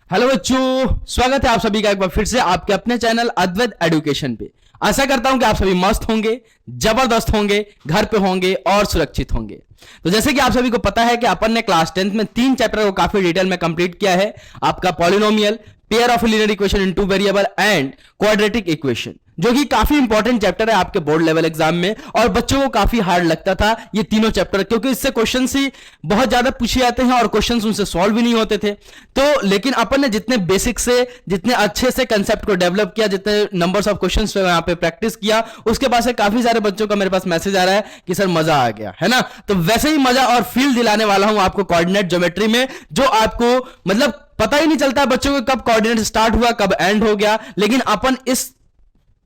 Hello बच्चों, स्वागत है आप सभी का एक बार फिर से आपके अपने चैनल अद्वैत एजुकेशन पे। आशा करता हूं कि आप सभी मस्त होंगे, जबरदस्त होंगे, घर पे होंगे और सुरक्षित होंगे। तो जैसे कि आप सभी को पता है कि अपन ने क्लास 10th में 3 चैप्टर को काफी डिटेल में कंप्लीट किया है। आपका polynomial, pair of linear equation in two variable and quadratic equation, जो कि काफी इंपॉर्टेंट चैप्टर है आपके बोर्ड लेवल एग्जाम में। और बच्चों को काफी हार्ड लगता था ये तीनों चैप्टर, क्योंकि इससे क्वेश्चंस ही बहुत ज्यादा पूछे जाते हैं और क्वेश्चंस उनसे सॉल्व भी नहीं होते थे। तो लेकिन अपन ने जितने बेसिक से, जितने अच्छे से कंसेप्ट को डेवलप किया, जितने नंबर्स ऑफ क्वेश्चंस पे यहाँ पे प्रैक्टिस किया, उसके बाद से काफी सारे बच्चों का मेरे पास मैसेज आ रहा है कि सर मजा आ गया, है ना। तो वैसे ही मजा और फील दिलाने वाला हूं आपको कोऑर्डिनेट ज्योमेट्री में, जो आपको मतलब पता ही नहीं चलता है बच्चों को कब कोऑर्डिनेट स्टार्ट हुआ, कब एंड हो गया। लेकिन अपन इस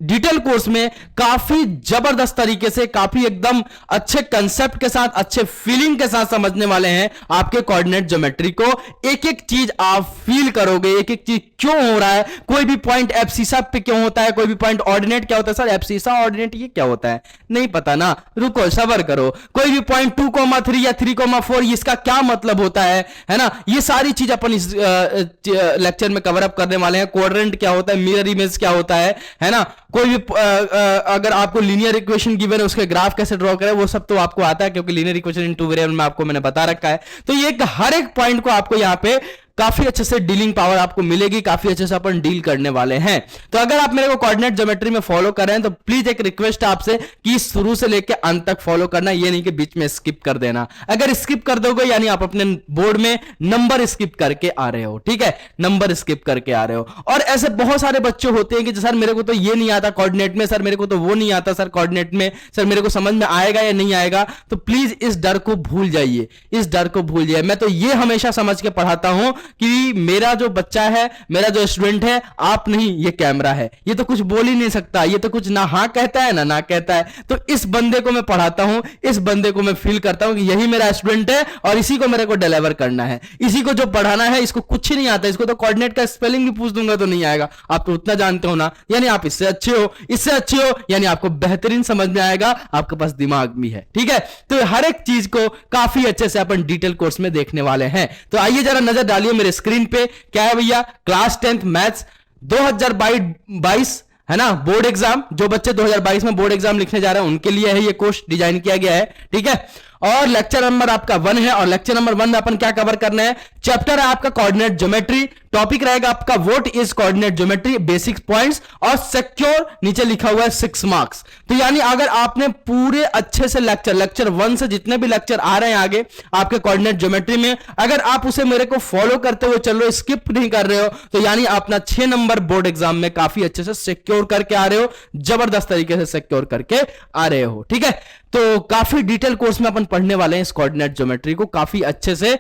डिटेल कोर्स में काफी जबरदस्त तरीके से, काफी एकदम अच्छे कंसेप्ट के साथ, अच्छे फीलिंग के साथ समझने वाले हैं आपके कोऑर्डिनेट ज्योमेट्री को। एक एक चीज आप फील करोगे, एक एक चीज क्यों हो रहा है, कोई भी पॉइंट एब्सिसा पे क्यों होता है, कोई भी पॉइंट ऑर्डिनेट क्या होता है। सर एब्सिसा ऑर्डिनेट ये क्या होता है, नहीं पता ना, रुको सबर करो। कोई भी पॉइंट 2,3 या 3,4 इसका क्या मतलब होता है ना। ये सारी चीज अपन इस लेक्चर में कवर अप करने वाले हैं। क्वाड्रेंट क्या होता है, मिरर इमेज क्या होता है ना। कोई भी अगर आपको लीनियर इक्वेशन गिवन है, उसके ग्राफ कैसे ड्रॉ करें, वो सब तो आपको आता है, क्योंकि linear equation in two variable में आपको मैंने बता रखा है। तो ये हर एक पॉइंट को आपको यहां पे काफी अच्छे से डीलिंग पावर आपको मिलेगी, काफी अच्छे से अपन डील करने वाले हैं। तो अगर आप मेरे को कोऑर्डिनेट ज्योमेट्री में फॉलो कर रहे हैं तो प्लीज एक रिक्वेस्ट आपसे कि शुरू से लेकर अंत तक फॉलो करना, ये नहीं कि बीच में स्किप कर देना। अगर स्किप कर दोगे यानी आप अपने बोर्ड में नंबर स्किप करके आ रहे हो, ठीक है, नंबर स्किप करके आ रहे हो। और ऐसे बहुत सारे बच्चे होते हैं कि सर मेरे को तो ये नहीं आता कोऑर्डिनेट में, सर मेरे को तो वो नहीं आता सर कोऑर्डिनेट में, सर मेरे को समझ में आएगा या नहीं आएगा। तो प्लीज इस डर को भूल जाइए, इस डर को भूल जाइए। मैं तो ये हमेशा समझ के पढ़ाता हूं कि मेरा जो बच्चा है, मेरा जो स्टूडेंट है, आप नहीं, ये कैमरा है, ये तो कुछ बोल ही नहीं सकता, ये तो कुछ ना हाँ कहता है ना कहता है। तो इस बंदे को मैं पढ़ाता हूं, इस बंदे को मैं फील करता हूं कि यही मेरा स्टूडेंट है और इसी को मेरे को डिलीवर करना है, इसी को जो पढ़ाना है। इसको कुछ ही नहीं आता, इसको तो कोऑर्डिनेट का स्पेलिंग भी पूछ दूंगा तो नहीं आएगा। आप तो उतना जानते हो ना, यानी आप इससे अच्छे हो, इससे अच्छे हो, यानी आपको बेहतरीन समझ में आएगा, आपके पास दिमाग भी है, ठीक है। तो हर एक चीज को काफी अच्छे से अपन डिटेल कोर्स में देखने वाले हैं। तो आइए जरा नजर डालिए मेरे स्क्रीन पे। क्या है भैया, क्लास 10th मैथ्स 2022 है ना, बोर्ड एग्जाम। जो बच्चे 2022 में बोर्ड एग्जाम लिखने जा रहे हैं उनके लिए है ये कोर्स डिजाइन किया गया है, ठीक है। और लेक्चर नंबर आपका 1 है, और लेक्चर नंबर 1 में अपन क्या कवर करना है, चैप्टर है आपका कोऑर्डिनेट ज्योमेट्री। टॉपिक रहेगा आपका what is coordinate geometry, basic points, और सिक्योर नीचे लिखा हुआ है 6 मार्क्स। तो यानी अगर आपने पूरे अच्छे से लेक्चर 1 से जितने भी लेक्चर आ रहे हैं आगे आपके कोऑर्डिनेट ज्योमेट्री में, अगर आप उसे मेरे को फॉलो करते हुए चल रहे हो, स्किप नहीं कर रहे हो, तो यानी अपना 6 नंबर बोर्ड एग्जाम में काफी अच्छे से सिक्योर करके आ रहे हो, जबरदस्त तरीके से सिक्योर करके आ रहे हो, ठीक है। तो काफी डिटेल कोर्स में अपन पढ़ने वाले हैं इस कोऑर्डिनेट ज्योमेट्री को, काफी अच्छे से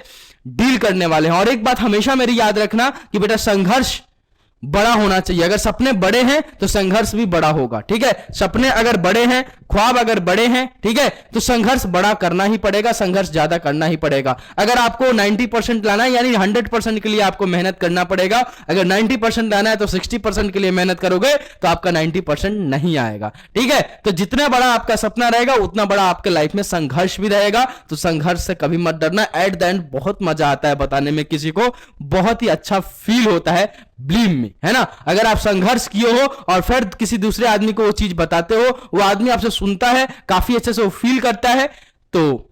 डील करने वाले हैं। और एक बात हमेशा मेरी याद रखना कि बेटा संघर्ष बड़ा होना चाहिए। अगर सपने बड़े हैं तो संघर्ष भी बड़ा होगा, ठीक है। सपने अगर बड़े हैं, ख्वाब अगर बड़े हैं, ठीक है, तो संघर्ष बड़ा करना ही पड़ेगा, संघर्ष ज्यादा करना ही पड़ेगा। अगर आपको 90% लाना है यानी 100% के लिए आपको मेहनत करना पड़ेगा। अगर 90% लाना है तो 60% के लिए मेहनत करोगे तो आपका 90% नहीं आएगा, ठीक है। तो जितना बड़ा आपका सपना रहेगा उतना बड़ा आपके लाइफ में संघर्ष भी रहेगा। तो संघर्ष से कभी मत डरना, एट द एंड बहुत मजा आता है बताने में, किसी को बहुत ही अच्छा फील होता है, बिलीव मी, है ना। अगर आप संघर्ष किए हो और फिर किसी दूसरे आदमी को वो चीज बताते हो, वो आदमी आपसे सुनता है, काफी अच्छे से वो फील करता है, तो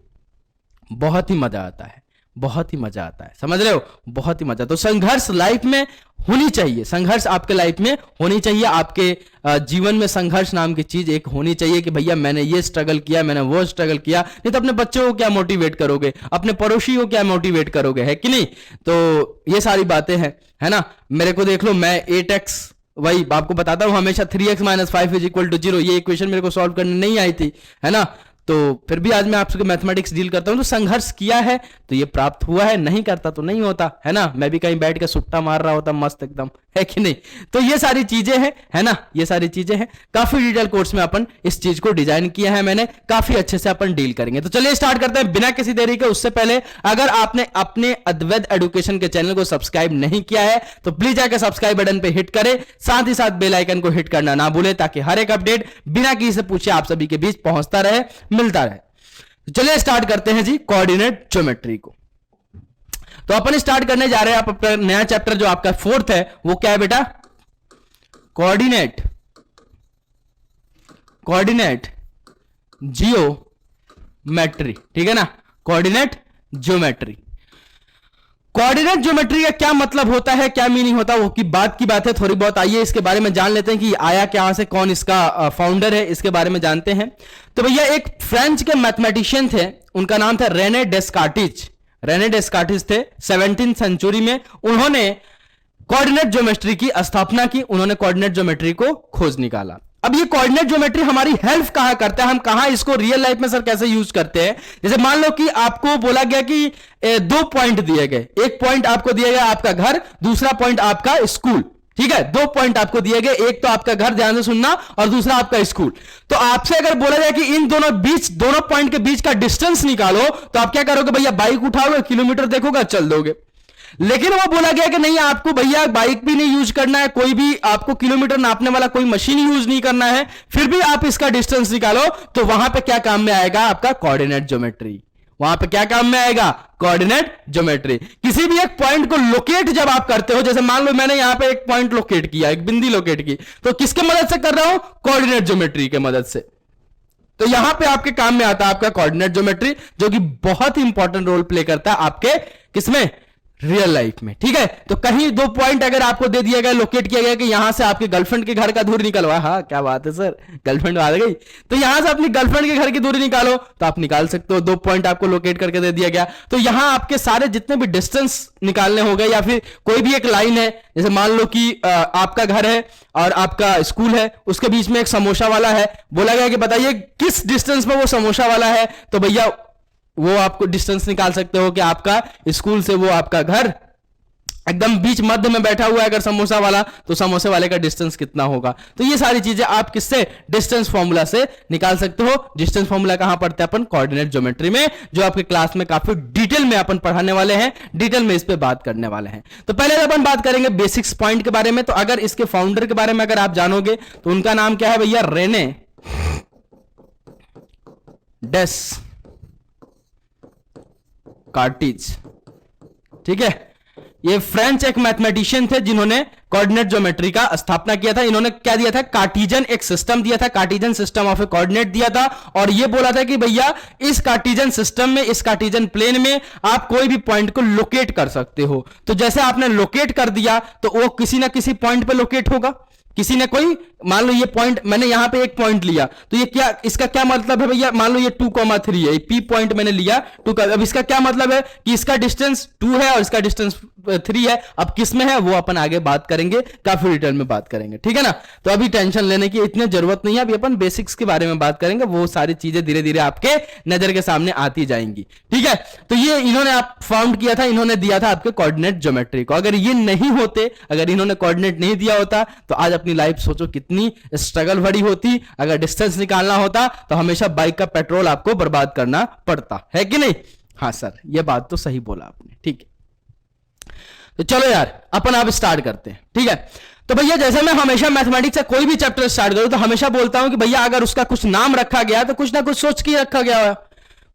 बहुत ही मजा आता है, बहुत ही मजा आता है, समझ रहे हो, बहुत ही मजा। तो संघर्ष लाइफ में होनी चाहिए, संघर्ष आपके लाइफ में होनी चाहिए, आपके जीवन में संघर्ष नाम की चीज एक होनी चाहिए कि भैया मैंने ये स्ट्रगल किया, मैंने वो स्ट्रगल किया। नहीं तो अपने बच्चों को क्या मोटिवेट करोगे, अपने पड़ोसी को क्या मोटिवेट करोगे, है कि नहीं। तो ये सारी बातें हैं, है ना। मेरे को देख लो, मैं 8x, वही आपको बताता हूं हमेशा, 3x - 5 = 0, ये इक्वेशन मेरे को सॉल्व करने नहीं आई थी, है ना। तो फिर भी आज मैं आपसे मैथमेटिक्स डील करता हूं। तो संघर्ष किया है तो ये प्राप्त हुआ है, नहीं करता तो नहीं होता, है ना। मैं भी कहीं बैठ के सुट्टा मार रहा होता मस्त एकदम, है कि नहीं। तो ये सारी चीजें हैं, है ना, ये सारी चीजें हैं। काफी डिटेल कोर्स में अपन इस चीज को डिजाइन किया है मैंने, काफी अच्छे से अपन डील करेंगे। तो चलिए स्टार्ट करते हैं बिना किसी देरी के। उससे पहले अगर आपने अपने अद्वैत एजुकेशन के चैनल को सब्सक्राइब नहीं किया है तो प्लीज जाकर सब्सक्राइब बटन पे हिट करें, साथ ही साथ बेल आइकन को हिट करना ना भूले, ताकि हर एक अपडेट बिना किसी से पूछे आप सभी के बीच पहुंचता रहे, मिलता रहे। चलिए स्टार्ट करते हैं जी कोऑर्डिनेट ज्योमेट्री को। तो अपन स्टार्ट करने जा रहे हैं आप अपना नया चैप्टर जो आपका फोर्थ है, वो क्या है बेटा? Coordinate geometry. ठीक है ना, कोऑर्डिनेट ज्योमेट्री। कोऑर्डिनेट ज्योमेट्री का क्या मतलब होता है, क्या मीनिंग होता है, वो की बात है थोड़ी बहुत। आइए इसके बारे में जान लेते हैं कि आया क्या से, कौन इसका फाउंडर है, इसके बारे में जानते हैं। तो भैया एक फ्रेंच के मैथमेटिशियन थे, उनका नाम था रेने डेस्कार्टिज। रेने डेस्कार्टिज थे 17वीं सेंचुरी में। उन्होंने कोऑर्डिनेट ज्योमेट्री की स्थापना की, उन्होंने कोऑर्डिनेट ज्योमेट्री को खोज निकाला। अब ये कोऑर्डिनेट ज्योमेट्री हमारी हेल्प कहां करता है, हम कहां इसको रियल लाइफ में सर कैसे यूज करते हैं? जैसे मान लो कि आपको बोला गया कि 2 पॉइंट दिए गए, एक पॉइंट आपको दिया गया आपका घर, दूसरा पॉइंट आपका स्कूल। ठीक है, 2 पॉइंट आपको दिए गए, एक तो आपका घर, ध्यान से सुनना, और दूसरा आपका स्कूल। तो आपसे अगर बोला जाए कि इन दोनों पॉइंट के बीच का डिस्टेंस निकालो, तो आप क्या करोगे भैया? बाइक उठाओगे, किलोमीटर देखोगे, चल दोगे। लेकिन वो बोला गया कि नहीं, आपको भैया बाइक भी नहीं यूज करना है, कोई भी आपको किलोमीटर नापने वाला कोई मशीन यूज नहीं करना है, फिर भी आप इसका डिस्टेंस निकालो। तो वहां पे क्या काम में आएगा? आपका कोऑर्डिनेट ज्योमेट्री। वहां पे क्या काम में आएगा? Coordinate geometry. किसी भी एक पॉइंट को लोकेट जब आप करते हो, जैसे मान लो मैंने यहां पे एक पॉइंट लोकेट किया, एक बिंदी लोकेट की, तो किसके मदद से कर रहा हूं? कोऑर्डिनेट ज्योमेट्री के मदद से। तो यहां पे आपके काम में आता है आपका कोऑर्डिनेट ज्योमेट्री, जो कि बहुत ही इंपॉर्टेंट रोल प्ले करता है आपके किसमें? रियल लाइफ में। ठीक है, तो कहीं 2 पॉइंट अगर आपको दे दिया गया, लोकेट किया गया कि यहां से आपके गर्लफ्रेंड के घर का दूरी निकलवा, हाँ क्या बात है सर, गर्लफ्रेंड आ गई, तो यहां से अपनी गर्लफ्रेंड के घर की दूरी निकालो, तो आप निकाल सकते हो। 2 पॉइंट आपको लोकेट करके दे दिया गया, तो यहां आपके सारे जितने भी डिस्टेंस निकालने हो गए, या फिर कोई भी एक लाइन है, जैसे मान लो कि आपका घर है और आपका स्कूल है, उसके बीच में एक समोसा वाला है, बोला गया कि बताइए किस डिस्टेंस में वो समोसा वाला है, तो भैया वो आपको डिस्टेंस निकाल सकते हो कि आपका स्कूल से वो आपका घर एकदम बीच मध्य में बैठा हुआ है अगर समोसा वाला, तो समोसे वाले का डिस्टेंस कितना होगा। तो ये सारी चीजें आप किससे? डिस्टेंस फॉर्मूला से निकाल सकते हो। डिस्टेंस फॉर्मूला कहां पढ़ते हैं अपन? कोऑर्डिनेट ज्योमेट्री में, जो आपके क्लास में काफी डिटेल में अपन पढ़ाने वाले हैं, डिटेल में इस पे बात करने वाले हैं। तो पहले अपन बात करेंगे बेसिक्स पॉइंट के बारे में। तो अगर इसके फाउंडर के बारे में अगर आप जानोगे, तो उनका नाम क्या है भैया? रेने डेस्कार्टिज। ठीक है, ये फ्रेंच एक मैथमेटिशियन थे जिन्होंने कोऑर्डिनेट ज्योमेट्री का स्थापना किया था। इन्होंने क्या दिया था? कार्टिजन एक सिस्टम दिया था, Cartesian system of A coordinate दिया था, और ये बोला था कि भैया इस कार्टिजन सिस्टम में, इस कार्टिजन प्लेन में आप कोई भी पॉइंट को लोकेट कर सकते हो। तो जैसे आपने लोकेट कर दिया, तो वो किसी ना किसी पॉइंट पे लोकेट होगा। किसी ने कोई, मान लो ये पॉइंट, मैंने यहां पे एक पॉइंट लिया, तो ये क्या, इसका क्या मतलब है भैया? मान लो ये 2,3 है, पी पॉइंट मैंने लिया 2 का। अब इसका क्या मतलब है कि इसका डिस्टेंस 2 है और इसका डिस्टेंस 3 है। अब किस में है वो अपन आगे बात करेंगे, काफी डिटेल में बात करेंगे। ठीक है ना, तो अभी टेंशन लेने की इतनी जरूरत नहीं है, अभी अपन बेसिक्स के बारे में बात करेंगे, वो सारी चीजें धीरे धीरे आपके नजर के सामने आती जाएंगी। ठीक है, तो ये इन्होंने आप फाउंड किया था, इन्होंने दिया था आपके कोऑर्डिनेट ज्योमेट्री को। अगर ये नहीं होते, अगर इन्होंने कोऑर्डिनेट नहीं दिया होता, तो आज अपनी लाइफ सोचो कितनी स्ट्रगल भरी होती। अगर डिस्टेंस निकालना होता तो हमेशा बाइक का पेट्रोल आपको बर्बाद करना पड़ता है कि नहीं? हाँ सर, यह बात तो सही बोला आपने। ठीक है, तो चलो यार अपन आप स्टार्ट करते हैं। ठीक है, तो भैया जैसे मैं हमेशा मैथमेटिक्स से कोई भी चैप्टर स्टार्ट करूं, तो हमेशा बोलता हूं कि भैया अगर उसका कुछ नाम रखा गया तो कुछ ना कुछ सोच के रखा गया है,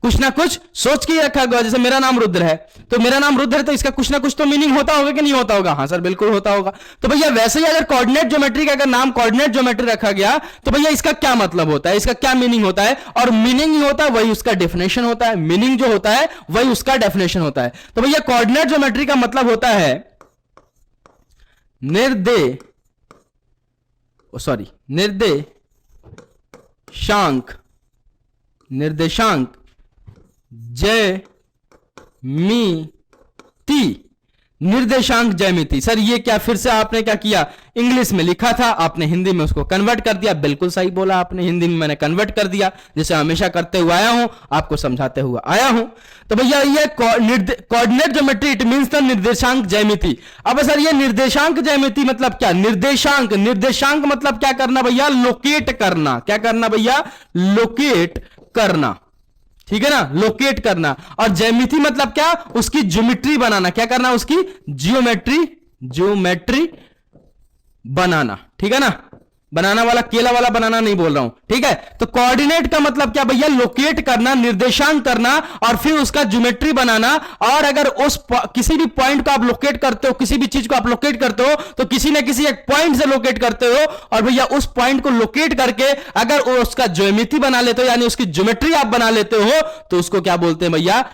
कुछ ना कुछ सोच के ही रखा गया। जैसे मेरा नाम रुद्र है, तो मेरा नाम रुद्र है, तो इसका कुछ ना कुछ तो मीनिंग होता होगा कि नहीं होता होगा? हाँ सर, बिल्कुल होता होगा। तो भैया वैसे ही अगर कोऑर्डिनेट ज्योमेट्री का अगर नाम कोऑर्डिनेट ज्योमेट्री रखा गया, तो भैया इसका क्या मतलब होता है, इसका क्या मीनिंग होता है? और मीनिंग ही होता है वही उसका डेफिनेशन होता है, मीनिंग जो होता है वही उसका डेफिनेशन होता है। तो भैया कोऑर्डिनेट ज्योमेट्री का मतलब होता है निर्देशांक ज्यामिति। सर ये क्या, फिर से आपने क्या किया? इंग्लिश में लिखा था, आपने हिंदी में उसको कन्वर्ट कर दिया। बिल्कुल सही बोला आपने, हिंदी में मैंने कन्वर्ट कर दिया, जैसे हमेशा करते हुए आया हूं, आपको समझाते हुए आया हूं। तो भैया ये coordinate geometry it means the निर्देशांक ज्यामिति। अब सर ये निर्देशांक ज्यामिति मतलब क्या? निर्देशांक मतलब क्या करना भैया? लोकेट करना। क्या करना भैया? लोकेट करना। ठीक है ना, लोकेट करना। और ज्यामिति मतलब क्या? उसकी ज्योमेट्री बनाना। क्या करना? उसकी ज्योमेट्री बनाना। ठीक है ना, बनाना वाला केला वाला बनाना नहीं बोल रहा हूं, ठीक है। तो कोऑर्डिनेट का मतलब क्या भैया, लोकेट करना, निर्देशांक करना और फिर उसका ज्योमेट्री बनाना। और अगर उस किसी भी पॉइंट को आप लोकेट करते हो, किसी भी चीज को आप लोकेट करते हो तो किसी न किसी एक पॉइंट से लोकेट करते हो, और भैया उस पॉइंट को लोकेट करके अगर उसका ज्योमेट्री बना लेते हो, यानी उसकी ज्योमेट्री आप बना लेते हो, तो उसको क्या बोलते हैं भैया,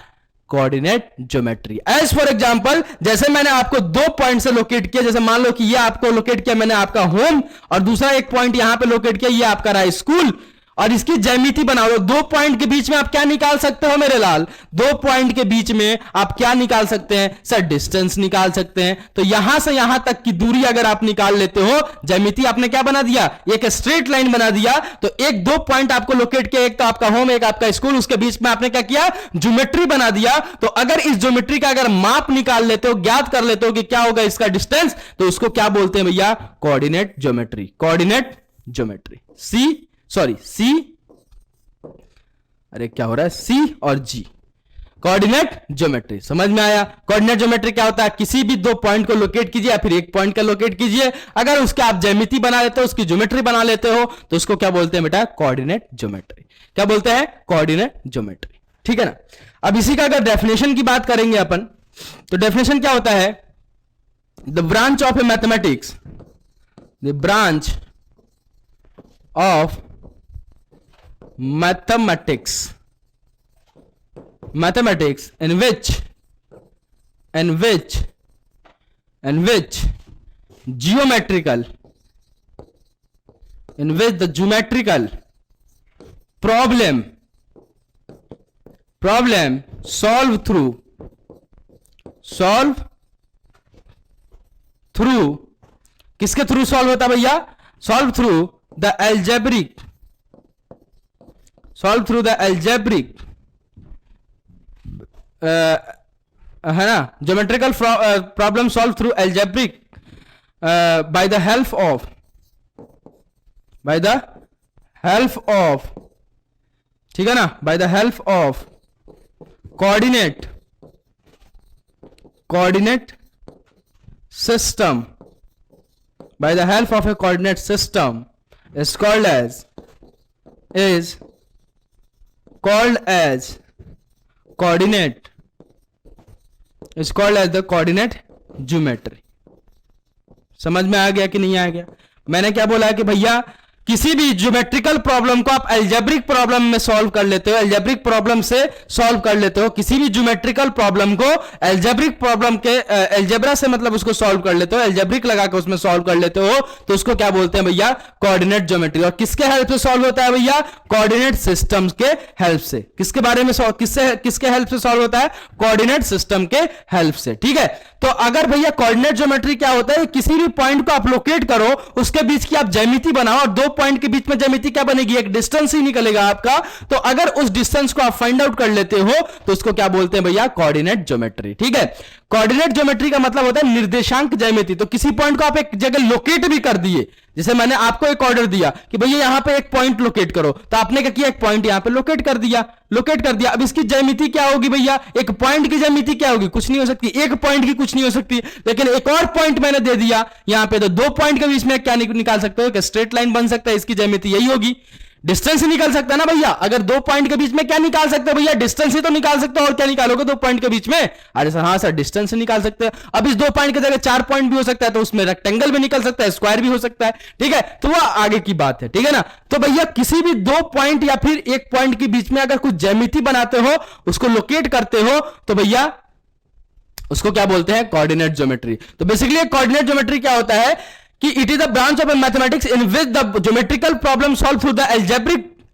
coordinate geometry. As for example, जैसे मैंने आपको 2 पॉइंट से लोकेट किया, जैसे मान लो कि ये आपको लोकेट किया मैंने आपका होम, और दूसरा एक पॉइंट यहां पे लोकेट किया, ये आपका रहा स्कूल, और इसकी ज्यामिति बनाओ। 2 पॉइंट के बीच में आप क्या निकाल सकते हो मेरे लाल, 2 पॉइंट के बीच में आप क्या निकाल सकते हैं सर, डिस्टेंस निकाल सकते हैं। तो यहां से यहां तक की दूरी अगर आप निकाल लेते हो, ज्यामिति आपने क्या बना दिया, एक स्ट्रेट लाइन बना दिया। तो 1-2 पॉइंट आपको लोकेट किया, एक तो आपका होम, एक आपका स्कूल, उसके बीच में आपने क्या किया, ज्योमेट्री बना दिया। तो अगर इस ज्योमेट्री का अगर माप निकाल लेते हो, ज्ञात कर लेते हो कि क्या होगा इसका डिस्टेंस, तो उसको क्या बोलते हैं भैया, कोऑर्डिनेट ज्योमेट्री। कोऑर्डिनेट ज्योमेट्री, सी, अरे क्या हो रहा है, सी और जी, कोऑर्डिनेट ज्योमेट्री। समझ में आया। कोऑर्डिनेट ज्योमेट्री क्या होता है, किसी भी 2 पॉइंट को लोकेट कीजिए या फिर एक पॉइंट का लोकेट कीजिए, अगर उसके आप ज्यामिति बना लेते हो, उसकी ज्योमेट्री बना लेते हो, तो उसको क्या बोलते हैं बेटा, कोऑर्डिनेट ज्योमेट्री। क्या बोलते हैं, कोऑर्डिनेट ज्योमेट्री, ठीक है ना। अब इसी का अगर डेफिनेशन की बात करेंगे अपन, तो डेफिनेशन क्या होता है, the branch of A mathematics, the branch of mathematics in which geometrical, in which the geometrical problem solve through किसके थ्रू सॉल्व होता है भैया, solve through the algebraic, solve through the algebraic, है ना, geometrical problem solve through algebraic by the help of, ठीक है ना, by the help of coordinate system, by the help of A coordinate system is called as the coordinate geometry। समझ में आ गया कि नहीं आ गया। मैंने क्या बोला कि भैया किसी भी ज्योमेट्रिकल प्रॉब्लम को आप एल्जेब्रिक प्रॉब्लम में सॉल्व कर लेते हो, एल्जेब्रिक प्रॉब्लम से सॉल्व कर लेते हो, किसी भी ज्योमेट्रिकल प्रॉब्लम को एल्जेब्रिक प्रॉब्लम के एल्जेब्रा से मतलब उसको सॉल्व कर लेते हो, एल्जेब्रिक लगा के उसमें सॉल्व कर लेते हो, तो उसको क्या बोलते हैं भैया, कोऑर्डिनेट ज्योमेट्री। और किसके हेल्प से सॉल्व होता है भैया, कोऑर्डिनेट सिस्टम्स के हेल्प से। किसके बारे में किसके हेल्प से सॉल्व होता है, कोऑर्डिनेट सिस्टम के हेल्प से, ठीक है। तो अगर भैया कोऑर्डिनेट ज्योमेट्री क्या होता है, किसी भी पॉइंट को आप लोकेट करो, उसके बीच की आप ज्यामिति बनाओ, और 2 पॉइंट के बीच में ज्यामिति क्या बनेगी, एक डिस्टेंस ही निकलेगा आपका। तो अगर उस डिस्टेंस को आप फाइंड आउट कर लेते हो, तो उसको क्या बोलते हैं भैया, कोऑर्डिनेट ज्योमेट्री, ठीक है। कोऑर्डिनेट ज्योमेट्री का मतलब होता है निर्देशांक ज्यामिति। तो किसी पॉइंट को आप एक जगह लोकेट भी कर दिए, जैसे मैंने आपको एक ऑर्डर दिया कि भैया यहां पे एक पॉइंट लोकेट करो, तो आपने क्या किया, एक पॉइंट यहां पे लोकेट कर दिया। अब इसकी ज्यामिति क्या होगी भैया, एक पॉइंट की ज्यामिति क्या होगी, कुछ नहीं हो सकती, एक पॉइंट की कुछ नहीं हो सकती। लेकिन एक और पॉइंट मैंने दे दिया यहां पे, तो 2 पॉइंट के बीच में क्या निकाल सकते हो, कि स्ट्रेट लाइन बन सकता है, इसकी ज्यामिति यही होगी। डिस्टेंस ही निकाल सकता है ना भैया, अगर 2 पॉइंट के बीच में क्या निकाल सकते हो भैया, डिस्टेंस ही तो निकाल सकते हो, और क्या निकालोगे 2 पॉइंट के बीच में, अरे सर हाँ सर डिस्टेंस ही निकाल सकते हैं। अब इस 2 पॉइंट की जगह 4 पॉइंट भी हो सकता है, तो उसमें रेक्टेंगल भी निकल सकता है, स्क्वायर भी हो सकता है, ठीक है। तो वो आगे की बात है, ठीक है ना। तो भैया किसी भी 2 पॉइंट या फिर एक पॉइंट के बीच में अगर कुछ ज्यामिति बनाते हो, उसको लोकेट करते हो, तो भैया उसको क्या बोलते हैं, कोऑर्डिनेट ज्योमेट्री। तो बेसिकली कोऑर्डिनेट ज्योमेट्री क्या होता है कि it is the branch of mathematics in which the geometrical problem solve through the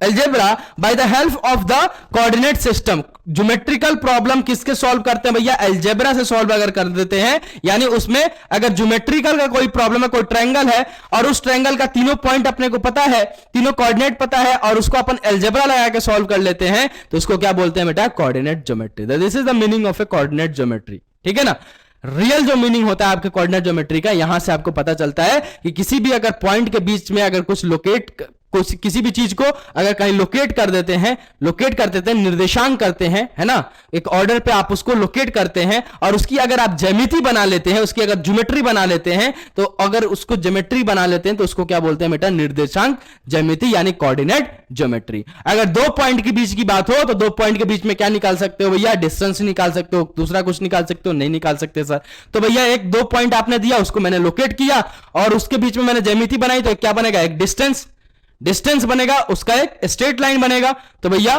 algebra by the help of the coordinate system। Geometrical problem किसके सॉल्व करते हैं भैया, अलजेब्रा से सॉल्व अगर कर देते हैं, यानी उसमें अगर ज्योमेट्रिकल का कोई प्रॉब्लम है, कोई ट्रायंगल है, और उस ट्रायंगल का तीनों पॉइंट अपने को पता है, तीनों कोऑर्डिनेट पता है, और उसको अपन अलजेब्रा लगा के सॉल्व कर लेते हैं, तो उसको क्या बोलते हैं बेटा, coordinate geometry. This is the meaning of A coordinate geometry, ठीक है ना। रियल जो मीनिंग होता है आपके कोऑर्डिनेट ज्योमेट्री का, यहां से आपको पता चलता है कि किसी भी अगर पॉइंट के बीच में अगर कुछ किसी भी चीज को अगर कहीं लोकेट कर देते हैं, निर्देशांक करते हैं, है ना, एक ऑर्डर पे आप उसको लोकेट करते हैं और उसकी अगर आप ज्यामिति बना लेते हैं, उसकी अगर ज्योमेट्री बना लेते हैं, तो अगर उसको ज्योमेट्री बना लेते हैं तो उसको क्या बोलते हैं बेटा, निर्देशांक ज्यामिति यानी कोऑर्डिनेट ज्योमेट्री। अगर दो पॉइंट के बीच की बात हो तो दो पॉइंट के बीच में क्या निकाल सकते हो भैया, डिस्टेंस निकाल सकते हो, दूसरा कुछ निकाल सकते हो, नहीं निकाल सकते सर। तो भैया एक दो पॉइंट आपने दिया, उसको मैंने लोकेट किया और उसके बीच में मैंने ज्यामिति बनाई, तो क्या बनेगा, एक डिस्टेंस बनेगा, उसका एक स्ट्रेट लाइन बनेगा। तो भैया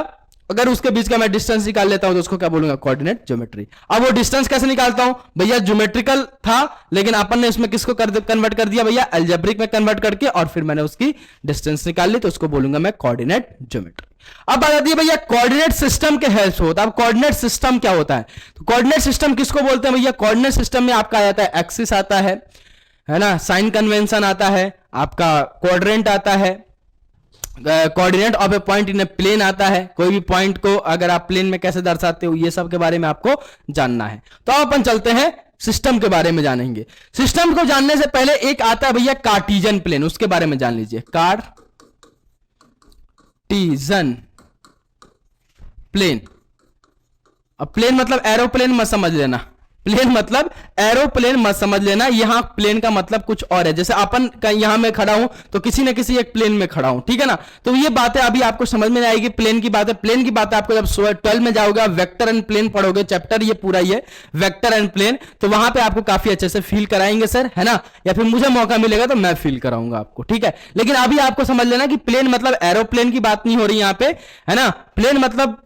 अगर उसके बीच का मैं डिस्टेंस निकाल लेता हूं तो उसको क्या बोलूंगा, कोऑर्डिनेट ज्योमेट्री। अब वो डिस्टेंस कैसे निकालता हूं भैया, ज्योमेट्रिकल था लेकिन अपन ने इसमें किसको कन्वर्ट कर दिया भैया, अलजेब्रिक में कन्वर्ट करके, और फिर मैंने उसकी डिस्टेंस निकाल ली, तो उसको बोलूंगा मैं कोऑर्डिनेट ज्योमेट्री। अब बात आती है भैया कोऑर्डिनेट सिस्टम के हेल्प से होता है। अब कोऑर्डिनेट सिस्टम क्या होता है, तो कोऑर्डिनेट सिस्टम किसको बोलते हैं भैया, कोऑर्डिनेट सिस्टम में आपका आ जाता है एक्सिस आता है ना, साइन कन्वेंशन आता है, आपका क्वाड्रेंट आता है, coordinate of a point in a plane आता है, कोई भी पॉइंट को अगर आप प्लेन में कैसे दर्शाते हो, ये सब के बारे में आपको जानना है। तो अब अपन चलते हैं सिस्टम के बारे में जानेंगे। सिस्टम को जानने से पहले एक आता है भैया कार्टीजन प्लेन, उसके बारे में जान लीजिए। कार्टीजन प्लेन, अब प्लेन मतलब एरोप्लेन मत समझ लेना, प्लेन मतलब एरोप्लेन मत समझ लेना, यहां प्लेन का मतलब कुछ और है। जैसे अपन यहां मैं खड़ा हूं तो किसी न किसी एक प्लेन में खड़ा हूं, ठीक है ना, तो ये बातें अभी आपको समझ में आएगी। प्लेन की बात आपको जब 12 में जाओगे, वेक्टर एंड प्लेन पढ़ोगे, चैप्टर ये पूरा ही है वेक्टर एंड प्लेन, तो वहां पे आपको काफी अच्छे से फील कराएंगे सर, है ना, या फिर मुझे मौका मिलेगा तो मैं फील कराऊंगा आपको, ठीक है। लेकिन अभी आपको समझ लेना कि प्लेन मतलब एरोप्लेन की बात नहीं हो रही यहां पे, है ना। प्लेन मतलब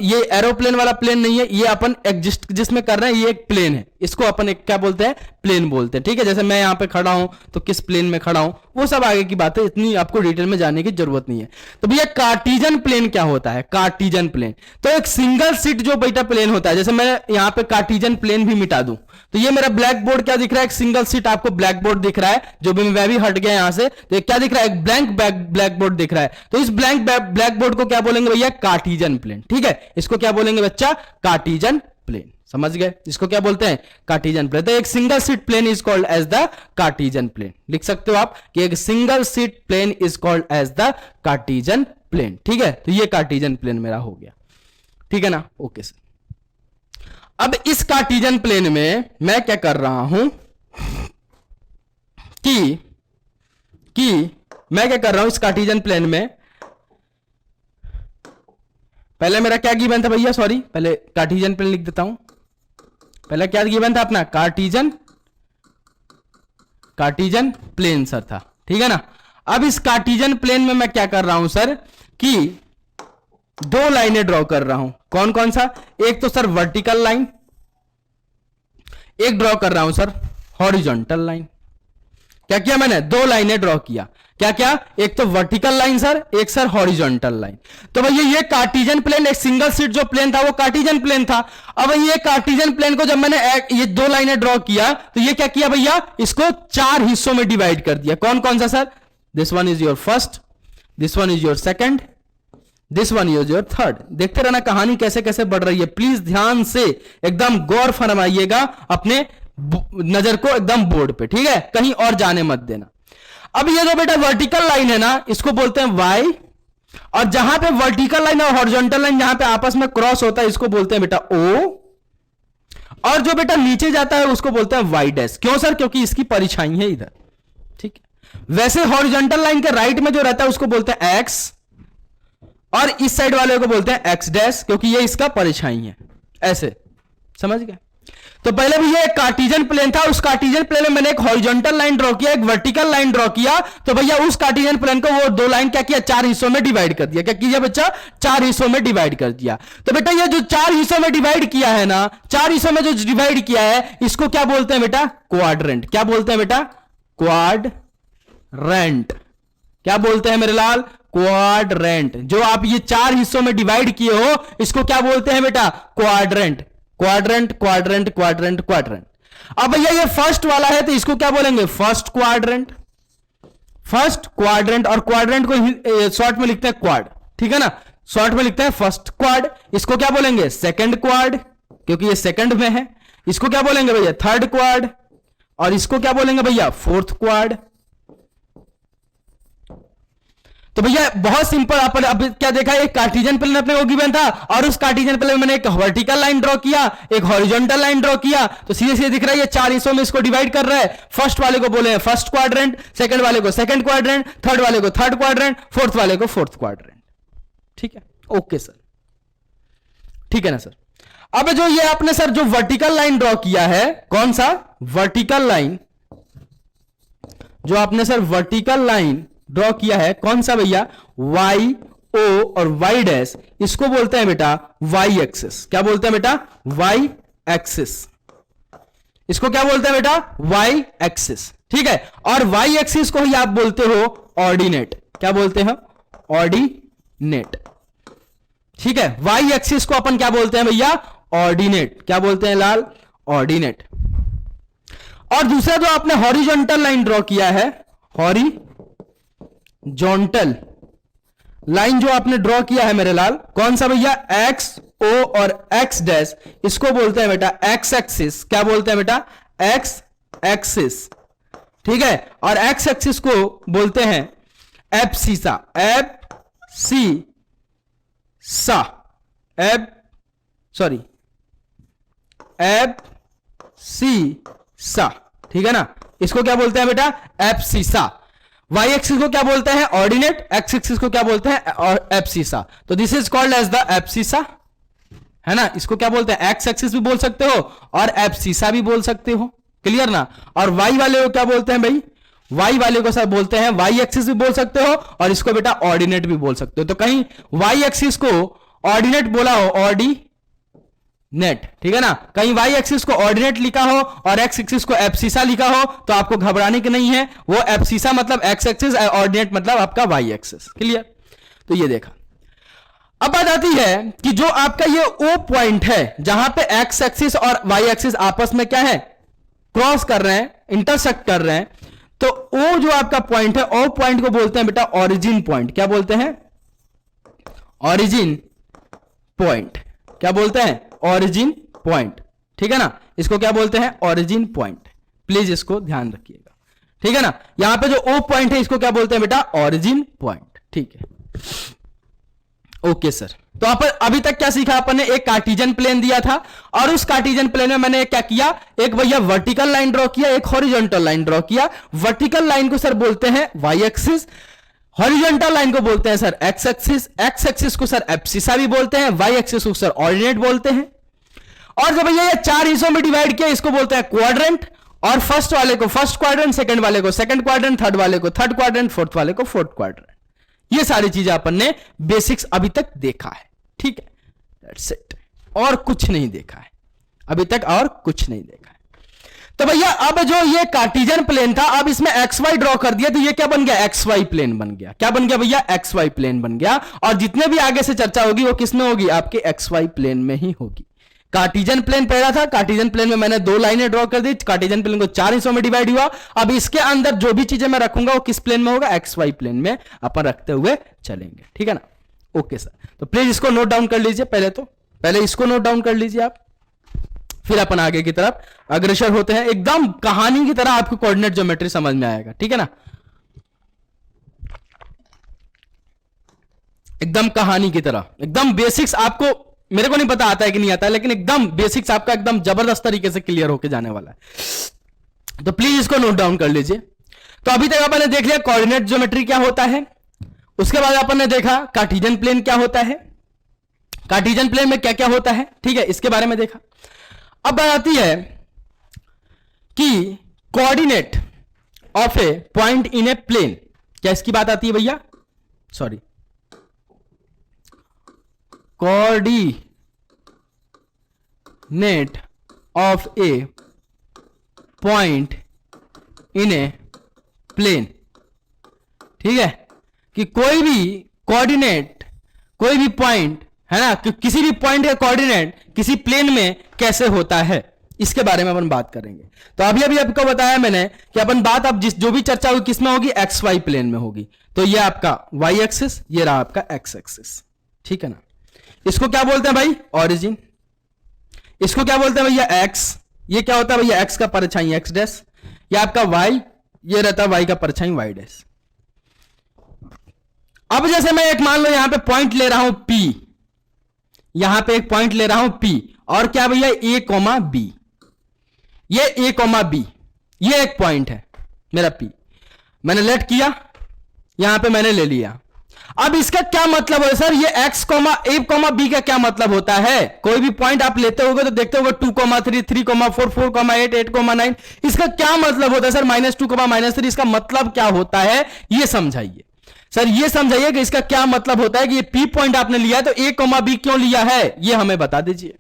ये एरोप्लेन वाला प्लेन नहीं है, ये अपन एग्जिस्ट जिसमें कर रहे हैं ये एक प्लेन है, इसको अपन एक क्या बोलते हैं, प्लेन बोलते हैं, ठीक है। जैसे मैं यहां पे खड़ा हूं तो किस प्लेन में खड़ा हूं, वो सब आगे की बात है, इतनी आपको डिटेल में जानने की जरूरत नहीं है। तो भैया कार्टीजन प्लेन क्या होता है, कार्टीजन प्लेन तो एक सिंगल सीट जो बेटा प्लेन होता है। जैसे मैं यहां पे कार्टीजन प्लेन भी मिटा दूं तो ये मेरा ब्लैक बोर्ड क्या दिख रहा है, एक सिंगल सीट आपको ब्लैक बोर्ड दिख रहा है, जो भी मैं भी हट गया यहां से, तो क्या दिख रहा है, एक ब्लैंक ब्लैक बोर्ड दिख रहा है। तो इस ब्लैंक ब्लैक बोर्ड को क्या बोलेंगे भैया, कार्टीजन प्लेन, ठीक है। इसको क्या बोलेंगे बच्चा, कार्टीजन प्लेन, समझ गए, इसको क्या बोलते हैं, कार्टीजन प्लेन। तो एक single sheet plane is called as the Cartesian plane, लिख सकते हो आप कि एक single sheet plane is called as the Cartesian plane, ठीक है। तो ये कार्टीजन प्लेन मेरा हो गया, ठीक है ना, ओके सर। अब इस कार्टीजन प्लेन में मैं क्या कर रहा हूं कि मैं क्या कर रहा हूं इस कार्टीजन प्लेन में, पहले मेरा क्या गिवन था भैया, सॉरी पहले कार्टीजन प्लेन लिख देता हूं। पहले क्या गिवन था अपना, कार्टीजन प्लेन सर था, ठीक है ना। अब इस कार्टीजन प्लेन में मैं क्या कर रहा हूं सर कि दो लाइनें ड्रॉ कर रहा हूं। कौन कौन सा, एक तो सर वर्टिकल लाइन, एक ड्रॉ कर रहा हूं सर हॉरिजॉन्टल लाइन। क्या किया मैंने, दो लाइनें ड्रॉ किया, क्या क्या, एक तो वर्टिकल लाइन सर, एक सर हॉरिजॉन्टल लाइन। तो भैया ये कार्टीजन प्लेन, एक सिंगल सीट जो प्लेन था वो कार्टीजन प्लेन था। अब ये कार्टीजन प्लेन को जब मैंने ये दो लाइनें ड्रॉ किया तो ये क्या किया भैया, इसको चार हिस्सों में डिवाइड कर दिया। कौन कौन सा sir, this one is your first, this one is your second, this one is your third. देखते रहना कहानी कैसे कैसे बढ़ रही है, प्लीज ध्यान से एकदम गौर फरमाइएगा, अपने नजर को एकदम बोर्ड पे, ठीक है, कहीं और जाने मत देना। अब ये जो बेटा वर्टिकल लाइन है ना, इसको बोलते हैं वाई, और जहां पे वर्टिकल लाइन और हॉरिजॉन्टल लाइन जहां पे आपस में क्रॉस होता है इसको बोलते हैं बेटा ओ, और जो बेटा नीचे जाता है उसको बोलते हैं वाई डैश। क्यों सर, क्योंकि इसकी परछाई है इधर, ठीक है। वैसे हॉरिजॉन्टल लाइन के राइट में जो रहता है उसको बोलते हैं एक्स, और इस साइड वाले को बोलते हैं एक्स डैश, क्योंकि ये इसका परछाई है, ऐसे समझ गए। तो पहले भी ये एक कार्टीजन प्लेन था, उस कार्टीजन प्लेन में मैंने एक हॉरिजॉन्टल लाइन ड्रॉ किया, एक वर्टिकल लाइन ड्रॉ किया, तो भैया उस कार्टीजन प्लेन को वो दो लाइन क्या किया, चार हिस्सों में डिवाइड कर दिया। क्या किया बच्चा, चार हिस्सों में डिवाइड कर दिया। तो बेटा ये जो चार हिस्सों में डिवाइड किया है ना, चार हिस्सों में जो डिवाइड किया है इसको क्या बोलते हैं बेटा, क्वाड्रेंट। क्या बोलते हैं बेटा, क्वाड्रेंट। क्या बोलते हैं मेरे लाल, क्वाड्रेंट। जो आप ये चार हिस्सों में डिवाइड किए हो इसको क्या बोलते हैं बेटा, quadrant. Quadrant quadrant quadrant quadrant. अब भैया ये फर्स्ट वाला है तो इसको क्या बोलेंगे, फर्स्ट क्वाड्रेंट। फर्स्ट क्वाड्रेंट, और क्वाड्रेंट को शॉर्ट में लिखते हैं क्वाड, ठीक है ना, शॉर्ट में लिखते हैं फर्स्ट क्वाड। इसको क्या बोलेंगे, सेकंड क्वाड, क्योंकि ये सेकंड में है। इसको क्या बोलेंगे भैया, थर्ड क्वाड, और इसको क्या बोलेंगे भैया, फोर्थ क्वाड। तो भैया बहुत सिंपल, अपन अब क्या देखा, एक कार्टेशियन प्लेन अपने को गिवन था और उस कार्टेशियन प्लेन में मैंने एक वर्टिकल लाइन ड्रॉ किया, एक हॉरिजॉन्टल लाइन ड्रॉ किया, तो सीधे सीधे दिख रहा है ये 4 हिस्सों में इसको डिवाइड कर रहा है। फर्स्ट वाले को बोले फर्स्ट क्वाड्रेंट, सेकंड वाले को सेकंड क्वाड्रेंट, थर्ड वाले को थर्ड क्वाड्रेंट, फोर्थ वाले को फोर्थ क्वाड्रेंट। ठीक है, ओके सर, ठीक है ना सर। अब जो ये आपने सर जो वर्टिकल लाइन ड्रॉ किया है, कौन सा वर्टिकल लाइन, जो आपने सर वर्टिकल लाइन ड्रॉ किया है कौन सा भैया, वाई ओ और वाई डैश, इसको बोलते हैं बेटा वाई एक्सिस। क्या बोलते हैं बेटा, वाई एक्सिस। इसको क्या बोलते हैं बेटा, वाई एक्सिस। ठीक है, और वाई एक्सिस को ही आप बोलते हो ऑर्डिनेट। क्या बोलते हैं, ऑर्डिनेट। ठीक है, वाई एक्सिस को अपन क्या बोलते हैं भैया, ऑर्डिनेट। क्या बोलते हैं लाल, ऑर्डिनेट। और दूसरा जो आपने हॉरिजॉन्टल लाइन ड्रॉ किया है, हॉरिजॉन्टल लाइन जो आपने ड्रॉ किया है मेरे लाल, कौन सा भैया, एक्स ओ और एक्स डैश, इसको बोलते हैं बेटा एक्स एक्सिस। क्या बोलते हैं बेटा, एक्स एक्सिस। ठीक है, और एक्स एक्सिस को बोलते हैं एब्सिसा। Abscissa, abscissa. ठीक है ना, इसको क्या बोलते हैं बेटा, एब्सिसा। वाई एक्सिस को क्या बोलते हैं, ऑर्डिनेट। एक्स एक्सिस को क्या बोलते हैं, एब्सिसा। तो this is called as the abscissa, है ना। इसको क्या बोलते हैं, एक्स एक्सिस भी बोल सकते हो और एब्सिसा भी बोल सकते हो। क्लियर ना। और वाई वाले को क्या बोलते हैं भाई, वाई वाले को सर बोलते हैं वाई एक्सिस भी बोल सकते हो और इसको बेटा ऑर्डिनेट भी बोल सकते हो। तो कहीं वाई एक्सिस को ऑर्डिनेट बोला हो, ऑर्डिनेट, ठीक है ना, कहीं वाई एक्सिस को ऑर्डिनेट लिखा हो और एक्स एक्सिस को एब्सिसा लिखा हो तो आपको घबराने की नहीं है। वो एब्सिसा मतलब एक्स एक्सिस, ऑर्डिनेट मतलब आपका वाई एक्सिस। क्लियर। तो ये देखा। अब बात आती है कि जो आपका ये ओ पॉइंट है जहां पे एक्स एक्सिस और वाई एक्सिस आपस में क्या है, क्रॉस कर रहे हैं, इंटरसेक्ट कर रहे हैं, तो ओ जो आपका पॉइंट है, ओ पॉइंट को बोलते हैं बेटा ओरिजिन पॉइंट। क्या बोलते हैं, ओरिजिन पॉइंट। क्या बोलते हैं, ओरिजिन पॉइंट। ठीक है ना, इसको क्या बोलते हैं, ओरिजिन पॉइंट। प्लीज इसको ध्यान रखिएगा। ठीक है ना, यहां पे जो ओ पॉइंट है इसको क्या बोलते हैं बेटा, ओरिजिन पॉइंट। ठीक है, ओके सर। तो अभी तक क्या सीखा अपन ने, एक कार्टेशियन प्लेन दिया था और उस कार्टेशियन प्लेन में मैंने क्या किया, एक भैया वर्टिकल लाइन ड्रॉ किया, एक हॉरिजॉन्टल लाइन ड्रॉ किया। वर्टिकल लाइन को सर बोलते हैं वाई एक्सिस, हॉरिजॉन्टल लाइन को बोलते हैं sir x axis, x axis को सर एब्सिसा भी बोलते हैं, वाई एक्सिस को सर ऑर्डिनेट बोलते हैं। और जब भैया ये 4 हिस्सों में डिवाइड किया, इसको बोलते हैं क्वाड्रेंट। और फर्स्ट वाले को फर्स्ट क्वाड्रेंट, सेकंड वाले को सेकंड क्वाड्रेंट, थर्ड वाले को थर्ड क्वाड्रेंट, फोर्थ वाले को फोर्थ क्वाड्रेंट। ये सारी चीजें अपन ने बेसिक्स अभी तक देखा है। ठीक है, दैट्स इट, और कुछ नहीं देखा है अभी तक, और कुछ नहीं देखा है। तो भैया अब जो ये कार्टेशियन प्लेन था, अब इसमें एक्स वाई ड्रॉ कर दिया, तो ये क्या बन गया, एक्स वाई प्लेन बन गया। क्या बन गया भैया, एक्स वाई प्लेन बन गया। और जितने भी आगे से चर्चा होगी वो किसमें होगी, आपके एक्स वाई प्लेन में ही होगी। कार्टेशियन प्लेन पहला था, कार्टेशियन प्लेन में मैंने 2 लाइनें ड्रॉ कर दी, कार्टेशियन प्लेन को 4 हिस्सों में डिवाइड हुआ। अब इसके अंदर जो भी चीजें मैं रखूंगा वो किस प्लेन में होगा, एक्स वाई प्लेन में अपन रखते हुए चलेंगे। ठीक है ना, ओके सर। तो प्लीज इसको नोट डाउन कर लीजिए, पहले इसको नोट डाउन कर लीजिए आप, फिर अपन आगे की तरफ अग्रसर होते हैं। एकदम कहानी की तरह आपको कोऑर्डिनेट ज्योमेट्री समझ में आएगा। ठीक है ना, एकदम कहानी की तरह, एकदम बेसिक्स आपको, मेरे को नहीं पता आता है कि नहीं आता है, लेकिन एकदम बेसिक्स आपका एकदम जबरदस्त तरीके से क्लियर होकर जाने वाला है। तो प्लीज इसको नोट डाउन कर लीजिए। तो अभी तक अपन ने देख लिया कोऑर्डिनेट ज्योमेट्री क्या होता है, उसके बाद अपन ने देखा कार्टेशियन प्लेन क्या होता है, कार्टेशियन प्लेन में क्या क्या होता है। ठीक है, इसके बारे में देखा। अब बात आती है कि coordinate of a point in a plane, क्या इसकी बात आती है भैया, sorry, coordinate of a point in a plane. ठीक है, कि कोई भी कोऑर्डिनेट, कोई भी पॉइंट है ना, कि किसी भी पॉइंट का कोऑर्डिनेट किसी प्लेन में कैसे होता है, इसके बारे में अपन बात करेंगे। तो अभी आपको बताया मैंने कि अपन बात अब जो भी चर्चा होगी किसमें होगी, एक्स वाई प्लेन में होगी। तो ये आपका वाई एक्सिस, ये रहा आपका एक्स एक्सिस। ठीक है ना, इसको क्या बोलते हैं भाई, ओरिजिन। इसको क्या बोलते हैं भैया, एक्स। ये क्या होता है भैया, एक्स का परछाई एक्स डैश। ये आपका वाई, ये रहता है वाई का परछाई वाई डैश। अब जैसे मैं एक मान लो यहां पे पॉइंट ले रहा हूं P, यहां पे एक पॉइंट ले रहा हूं P, और क्या भैया A कॉमा B, ये A कॉमा B, ये एक पॉइंट है मेरा P, मैंने लेट किया, यहां पे मैंने ले लिया। अब इसका क्या मतलब है सर, ये x comma A comma B का क्या मतलब होता है? कोई भी पॉइंट आप लेते होगे तो देखते होगे 2,3, 3,4, 4,8, 8,9, इसका क्या मतलब होता है सर? -2, -3, इसका मतलब क्या होता है ये समझाइए सर, ये समझाइए कि इसका क्या मतलब होता है कि ये P पॉइंट आपने लिया है तो A कॉमा B क्यों लिया है, ये हमें बता दीजिए।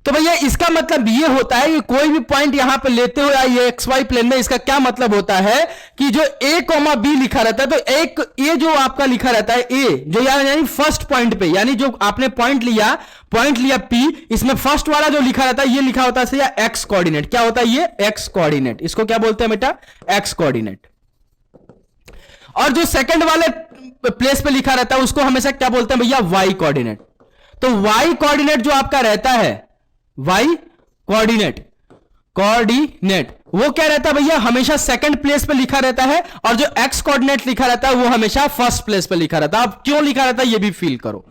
तो भैया इसका मतलब ये होता है कि कोई भी पॉइंट यहां पे लेते हो या ये XY प्लेन में, इसका क्या मतलब होता है कि जो A कॉमा B लिखा रहता है, तो एक A जो आपका लिखा रहता है A जो यानी फर्स्ट पॉइंट पे, यानी जो आपने पॉइंट लिया P, इसमें फर्स्ट वाला जो लिखा रहता है ये लिखा होता है एक्स कोऑर्डिनेट। क्या होता है ये? X coordinate. इसको क्या बोलते हैं बेटा? X coordinate. और जो सेकंड वाले प्लेस पे लिखा रहता है उसको हमेशा क्या बोलते हैं भैया? Y coordinate. तो वाई कोऑर्डिनेट जो आपका रहता है, वाई कोऑर्डिनेट वो क्या रहता है भैया? हमेशा सेकंड प्लेस पे लिखा रहता है, और जो एक्स कोऑर्डिनेट लिखा रहता है वो हमेशा फर्स्ट प्लेस पे लिखा रहता है। अब क्यों लिखा रहता है ये भी फील करो।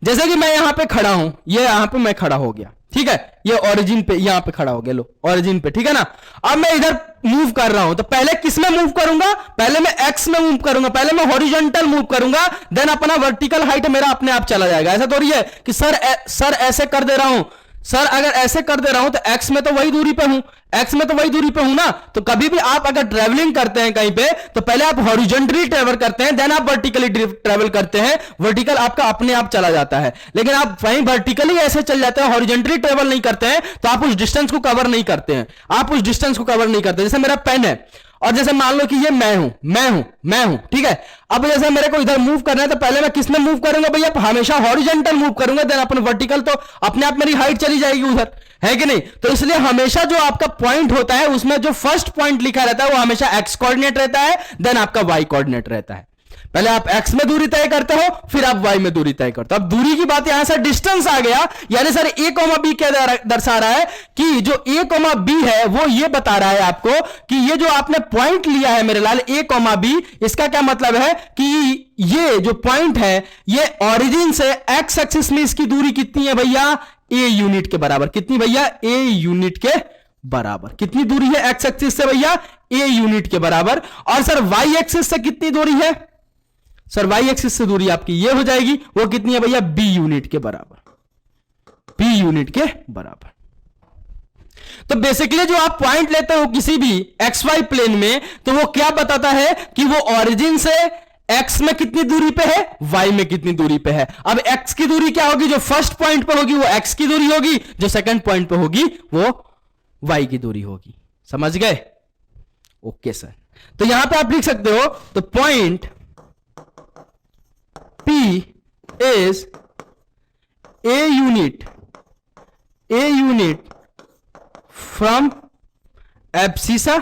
जैसे कि मैं यहां पे खड़ा हूं, ये यहां पे मैं खड़ा हो गया, ठीक है, ये ओरिजिन पे यहां पे खड़ा हो गया, लो ओरिजिन पे, ठीक है ना। अब मैं इधर मूव कर रहा हूं तो पहले किस में मूव करूंगा? पहले मैं एक्स में मूव करूंगा, पहले मैं हॉरिजॉन्टल मूव करूंगा, देन अपना वर्टिकल हाइट मेरा अपने आप चला जाएगा। ऐसा थोड़ी है कि सर ऐसे कर दे रहा हूं, सर अगर ऐसे कर दे रहा हूं तो एक्स में तो वही दूरी पे हूं, एक्स में तो वही दूरी पे हूं ना। तो कभी भी आप अगर ट्रेवलिंग करते हैं कहीं पे तो पहले आप हॉरिजॉन्टली ट्रेवल करते हैं, देन आप वर्टिकली ट्रेवल करते हैं, वर्टिकल आपका अपने आप चला जाता है। लेकिन आप वहीं वर्टिकली ऐसे चल जाते हैं, हॉरिजॉन्टली ट्रेवल नहीं करते हैं, तो आप उस डिस्टेंस को कवर नहीं करते हैं, आप उस डिस्टेंस को कवर नहीं करते। जैसे मेरा पेन है और जैसे मान लो कि ये मैं हूं, ठीक है। अब जैसे मेरे को इधर मूव करना है तो पहले मैं किस में मूव करूंगा भैया? हमेशा हॉरिजॉन्टल मूव करूंगा, देन अपन वर्टिकल, तो अपने आप मेरी हाइट चली जाएगी उधर, है कि नहीं। तो इसलिए हमेशा जो आपका पॉइंट होता है उसमें जो फर्स्ट पॉइंट लिखा रहता है वो हमेशा एक्स कोऑर्डिनेट रहता है, देन आपका वाई कोऑर्डिनेट रहता है। पहले आप x में दूरी तय करते हो, फिर आप y में दूरी तय करते हो। अब दूरी की बात यहां से डिस्टेंस आ गया, यानी सर a कॉमा b क्या दर्शा रहा है कि जो a कॉमा b है वो ये बता रहा है आपको कि ये जो आपने पॉइंट लिया है मेरे लाल a कॉमा b, इसका क्या मतलब है कि ये जो पॉइंट है ये ओरिजिन से x एक्सिस में इसकी दूरी कितनी है भैया? a यूनिट के बराबर। कितनी भैया? a यूनिट के बराबर। कितनी दूरी है x एक्सिस से भैया? a यूनिट के बराबर। और सर y एक्सिस से कितनी दूरी है? सर वाई एक्सिस से दूरी आपकी ये हो जाएगी, वो कितनी है भैया? बी यूनिट के बराबर, बी यूनिट के बराबर। तो बेसिकली जो आप पॉइंट लेते हो किसी भी एक्स वाई प्लेन में, तो वो क्या बताता है कि वो ओरिजिन से एक्स में कितनी दूरी पे है, वाई में कितनी दूरी पे है। अब एक्स की दूरी क्या होगी? जो फर्स्ट पॉइंट पे होगी वो एक्स की दूरी होगी, जो सेकंड पॉइंट पे होगी वो वाई की दूरी होगी। समझ गए? Okay sir. तो यहां पे आप लिख सकते हो, तो point P is a unit from abscissa,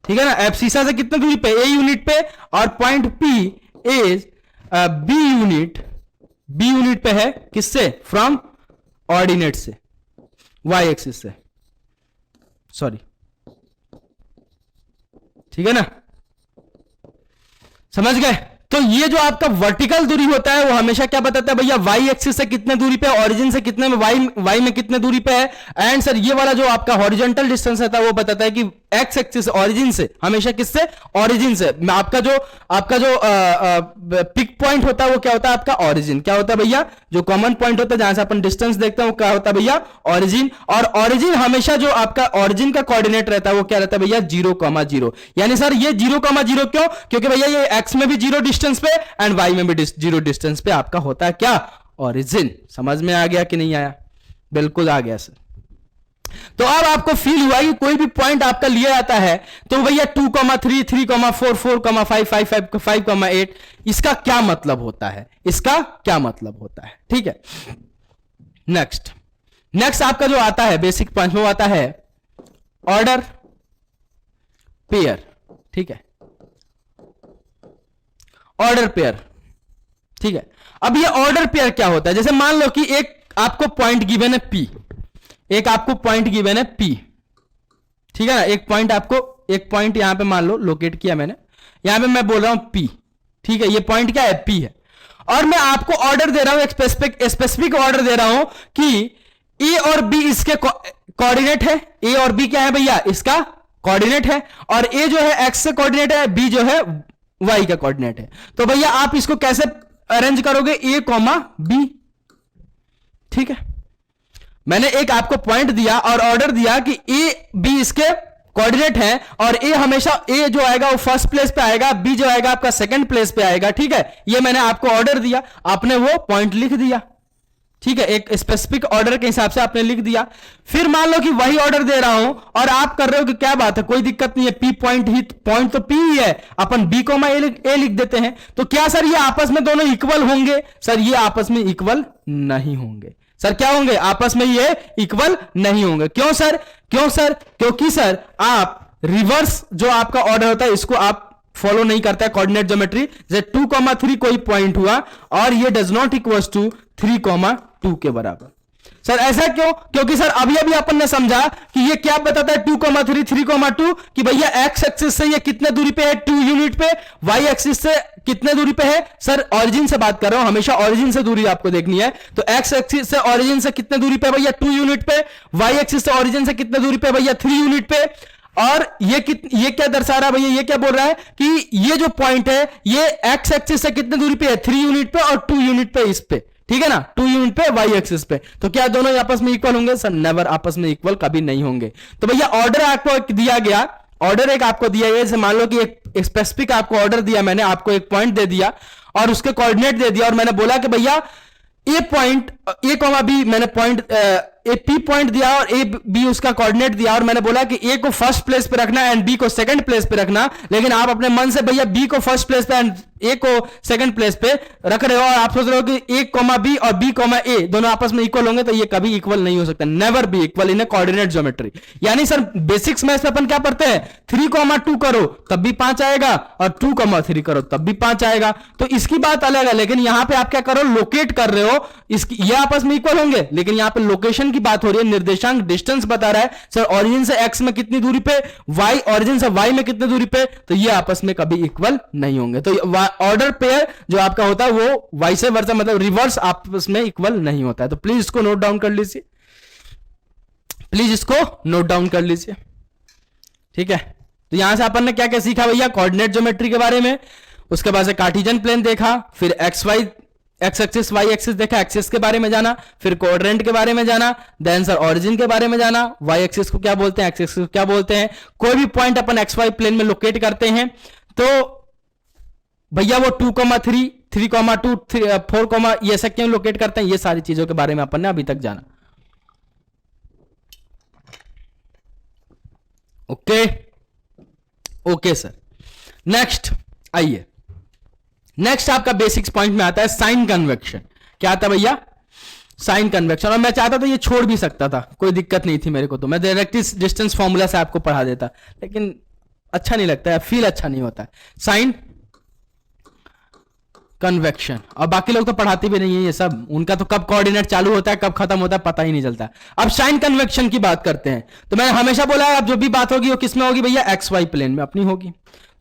ठीक है ना। एब्सिसा से कितने दूरी पे? a यूनिट पे। और point P is b unit पे है, किससे? फ्रॉम ऑर्डिनेट से, y एक्सिस से, सॉरी, ठीक है ना। समझ गए? तो ये जो आपका वर्टिकल दूरी होता है वो हमेशा क्या बताता है भैया? वाई एक्सिस से कितने दूरी पे, ओरिजिन से कितने में, वाई में कितने दूरी पे है। एंड सर ये वाला जो आपका हॉरिजॉन्टल डिस्टेंस रहता है वो बताता है कि एक्स एक्सिस ओरिजिन से, हमेशा किससे? ओरिजिन से। आपका जो पिक पॉइंट होता है वो क्या होता है? आपका ओरिजिन। क्या होता है भैया? जो कॉमन पॉइंट होता है जहां से अपन डिस्टेंस देखते हैं वो क्या होता है भैया? ओरिजिन। और ओरिजिन हमेशा जो आपका ओरिजिन का कोऑर्डिनेट रहता है वो क्या रहता है भैया? 0,0। यानी सर ये 0,0 क्यों? क्योंकि भैया ये एक्स में भी 0 डिस्टेंस पे एंड वाई में भी 0 डिस्टेंस पे आपका होता है क्या? ओरिजिन। समझ में आ गया कि नहीं आया? बिल्कुल आ गया सर। तो अब आपको फील हुआ कि कोई भी पॉइंट आपका लिया जाता है तो भैया 2,3, 3,4, 4,5, 5,8, इसका क्या मतलब होता है? इसका क्या मतलब होता है? ठीक है। नेक्स्ट आपका जो आता है बेसिक पॉइंट में आता है ऑर्डर पेयर। ठीक है, ऑर्डर पेयर। ठीक है, अब ये ऑर्डर पेयर क्या होता है? जैसे मान लो कि एक आपको पॉइंट गिवन है P, एक आपको पॉइंट गिवन है P, ठीक है ना, एक पॉइंट यहां पे मान लो लोकेट किया मैंने, यहां पे मैं बोल रहा हूं P, ठीक है, ये पॉइंट क्या है, P है, और मैं आपको ऑर्डर दे रहा हूं, एक स्पेसिफिक ऑर्डर दे रहा हूं कि ए और बी इसके कोऑर्डिनेट है, ए और बी क्या है भैया, इसका कोऑर्डिनेट है, और ए जो है एक्स से कोऑर्डिनेट है, बी जो है वाई का कोऑर्डिनेट है। तो भैया आप इसको कैसे अरेंज करोगे, ए कॉमा बी, ठीक है, मैंने एक आपको पॉइंट दिया और ऑर्डर दिया कि ए बी इसके कोऑर्डिनेट है, और ए हमेशा, ए जो आएगा वो फर्स्ट प्लेस पे आएगा, बी जो आएगा आपका सेकंड प्लेस पे आएगा, ठीक है, ये मैंने आपको ऑर्डर दिया, आपने वो पॉइंट लिख दिया, ठीक है, एक स्पेसिफिक ऑर्डर के हिसाब से आपने लिख दिया। फिर मान लो कि वही ऑर्डर दे रहा हूं और आप कर रहे हो कि क्या बात है, कोई दिक्कत नहीं है, पी पॉइंट ही, पॉइंट तो पी ही है, अपन बी कोमा ए लिख देते हैं, तो क्या सर ये आपस में दोनों इक्वल होंगे, सर ये आपस में इक्वल नहीं होंगे, सर क्या होंगे, आपस में ये इक्वल नहीं होंगे। क्यों सर, क्योंकि सर आप रिवर्स जो आपका ऑर्डर होता है इसको आप फॉलो नहीं करता है, कोऑर्डिनेट ज्योमेट्री, जैसे 2,3 कोई पॉइंट हुआ और ये डज नॉट इक्वल्स टू 3,2 के बराबर। सर ऐसा क्यों, क्योंकि सर अभी अपन ने समझा कि ये क्या बताता है 2,3 3,2 कि भैया एक्स एक्सिस से ये कितने दूरी पे है, 2 यूनिट पे, वाई एक्सिस से कितने दूरी पे है, सर ऑरिजिन से बात कर रहा हूं, हमेशा ऑरिजिन से दूरी आपको देखनी है, तो एक्स एक्सिस से ऑरिजिन से कितने दूरी पे भैया 2 यूनिट पे, वाई एक्सिस से ऑरिजिन से कितने दूरी पे भैया 3 यूनिट पे, और ये क्या दर्शा रहा है भैया, ये क्या बोल रहा है कि ये जो पॉइंट है ये एक्स एक्सिस से कितने दूरी पे है, 3 यूनिट पे, और 2 यूनिट पे इस पे, ठीक है ना, 2 यूनिट पे वाई एक्सिस पे, तो क्या दोनों आपस में इक्वल होंगे, सर नेवर, आपस में इक्वल कभी नहीं होंगे। तो भैया ऑर्डर आपको दिया गया, ऑर्डर एक आपको दिया गया, जैसे मान लो कि एक स्पेसिफिक आपको ऑर्डर दिया मैंने, आपको एक पॉइंट दे दिया और उसके कोऑर्डिनेट दे दिया, और मैंने बोला कि भैया ए पॉइंट, ए कॉमा बी, मैंने पॉइंट ए पी पॉइंट दिया और ए बी उसका कोऑर्डिनेट दिया, और मैंने बोला कि ए को फर्स्ट प्लेस पे रखना एंड बी को सेकंड प्लेस पे रखना, लेकिन आप अपने मन से भैया बी को फर्स्ट प्लेस पे एंड ए को सेकंड प्लेस पे रख रहे हो, और आप सोच रहे हो कि ए कॉमा बी और बी कॉमा ए दोनों आपस में इक्वल होंगे, तो ये कभी इक्वल नहीं हो सकता, never be equal in coordinate geometry. यानी सर बेसिक्स में अपन क्या पढ़ते हैं, 3,2 करो तब भी 5 आएगा, और 2,3 करो तब भी 5 आएगा, तो इसकी बात अलग है, लेकिन यहां पे आप क्या करो, लोकेट कर रहे हो, इसकी ये आपस में इक्वल होंगे, लेकिन यहां पे लोकेशन की बात हो रही है, निर्देशांक डिस्टेंस बता रहा है, सर ऑरिजिन से एक्स में कितनी दूरी पे, वाई ऑरिजिन से वाई में कितनी दूरी पे, तो ये आपस में कभी इक्वल नहीं होंगे। तो ऑर्डर पेयर जो आपका होता है वो वाइस वर्सा, मतलब रिवर्स आपस में इक्वल नहीं होता है। तो प्लीज इसको नोट डाउन कर लीजिए, प्लीज इसको नोट डाउन कर लीजिए, ठीक है। तो यहां से अपन ने क्या क्या सीखा भैया, कोऑर्डिनेट ज्योमेट्री के बारे में, उसके बाद से कार्टेशियन प्लेन देखा, फिर एक्स एक्सिस वाई एक्सिस देखा, एक्सिस के बारे में जाना, फिर कोऑर्डिनेट के बारे में जाना, देन सर ऑरिजिन के बारे में जाना, वाई एक्सिस को क्या बोलते हैं, एक्स एक्सिस को क्या बोलते हैं, कोई भी पॉइंट अपन एक्स वाई प्लेन में लोकेट करते हैं तो भैया वो 2,3 3,2 4, ये ऐसा क्यों लोकेट करते हैं, ये सारी चीजों के बारे में अपन ने अभी तक जाना। ओके सर, नेक्स्ट आइए, नेक्स्ट आपका बेसिक्स पॉइंट में आता है साइन कन्वेक्शन। क्या आता है भैया, साइन कन्वेक्शन, और मैं चाहता था ये छोड़ भी सकता था, कोई दिक्कत नहीं थी मेरे को, तो मैं डायरेक्ट डिस्टेंस फॉर्मूला से आपको पढ़ा देता, लेकिन अच्छा नहीं लगता है, फील अच्छा नहीं होता है साइन कन्वेक्शन, और बाकी लोग तो पढ़ाते भी नहीं है ये सब, उनका तो कब कोऑर्डिनेट चालू होता है कब खत्म होता है पता ही नहीं चलता। अब साइन कन्वेक्शन की बात करते हैं, तो मैंने हमेशा बोला है अब जो भी बात होगी वो किस में होगी भैया, एक्स वाई प्लेन में अपनी होगी।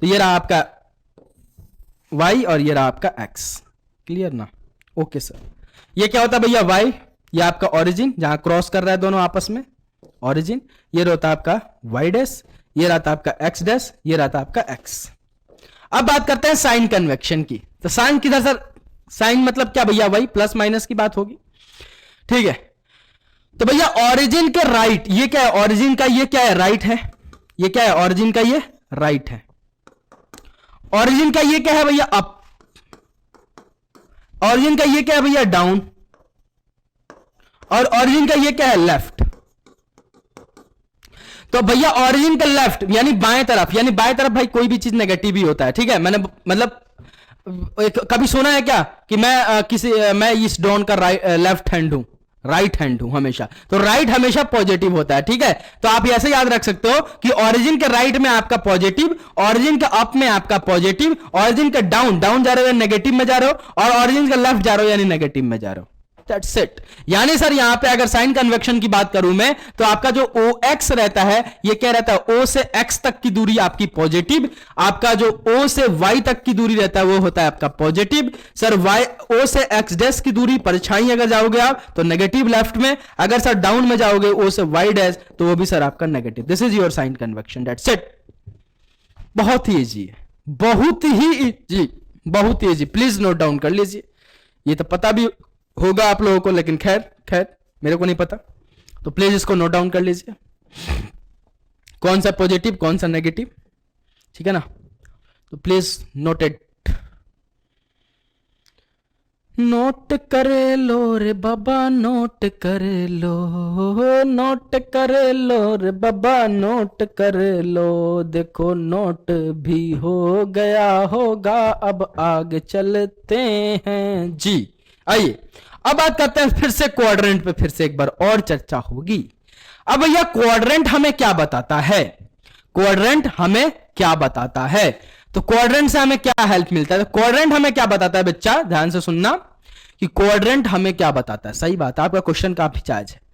तो ये रहा आपका y और ये रहा आपका x, क्लियर ना, ओके सर। ये क्या होता है भैया y, ये आपका ओरिजिन जहां क्रॉस कर रहा है दोनों आपस में, ओरिजिन, ये रहता है आपका y डैश, ये रहता है आपका x डैश, ये रहता है आपका x। अब बात करते हैं साइन कन्वेक्शन की, तो साइन किधर सर, साइन मतलब क्या भैया, वही प्लस माइनस की बात होगी, ठीक है। तो भैया ओरिजिन के राइट, ये क्या है ओरिजिन का, ये क्या है राइट है, ये क्या है ओरिजिन का, ये राइट है, ओरिजिन का ये क्या है भैया अप, ओरिजिन का ये क्या है भैया डाउन, और ओरिजिन का ये क्या है लेफ्ट। तो भैया ओरिजिन का लेफ्ट यानी बाएं तरफ, यानी बाएं तरफ भाई कोई भी चीज नेगेटिव ही होता है, ठीक है। मैंने मतलब कभी सुना है क्या कि मैं इस डॉन का लेफ्ट हैंड हूं, राइट हैंड हूं हमेशा, तो राइट हमेशा पॉजिटिव होता है, ठीक है। तो आप ऐसे याद रख सकते हो कि ओरिजिन के राइट में आपका पॉजिटिव, ओरिजिन के अप में आपका पॉजिटिव, ओरिजिन के डाउन जा रहे हो नेगेटिव में जा रहे हो, और ओरिजिन के लेफ्ट जा रहे हो यानी नेगेटिव में जा रहे हो, दैट्स इट। यानी सर यहां पे अगर साइन कन्वेक्शन की बात करूं मैं, तो आपका जो OX रहता है ये क्या रहता है, O से X तक की दूरी आपकी पॉजिटिव, आपका जो O से Y तक की दूरी रहता है वो होता है आपका पॉजिटिव। सर O से X डैश की दूरी परछाई अगर जाओगे आप तो नेगेटिव लेफ्ट में, अगर सर डाउन में जाओगे O से Y डैश तो वो भी सर आपका negative. This is your sign convention, that's it. बहुत ही इजी है, बहुत ही इजी, बहुत ही इजी। प्लीज नोट डाउन कर लीजिए। ये तो पता भी होगा आप लोगों को, लेकिन खैर मेरे को नहीं पता, तो प्लीज इसको नोट डाउन कर लीजिए। कौन सा पॉजिटिव कौन सा नेगेटिव, ठीक है ना, तो प्लीज नोट इट। नोट कर लो रे बाबा, नोट कर लो, नोट कर लो रे बाबा, नोट कर लो। देखो नोट भी हो गया होगा, अब आगे चलते हैं जी। आइए अब बात करते हैं फिर से क्वाड्रेंट पे, फिर से एक बार और चर्चा होगी। अब भैया क्वाड्रेंट हमें क्या बताता है, क्वाड्रेंट हमें क्या बताता है, तो क्वाड्रेंट से हमें क्या हेल्प मिलता है, तो क्वाड्रेंट हमें क्या बताता है बच्चा, ध्यान से सुनना कि क्वाड्रेंट हमें क्या बताता है। सही बात है, आपका क्वेश्चन काफी जायज है।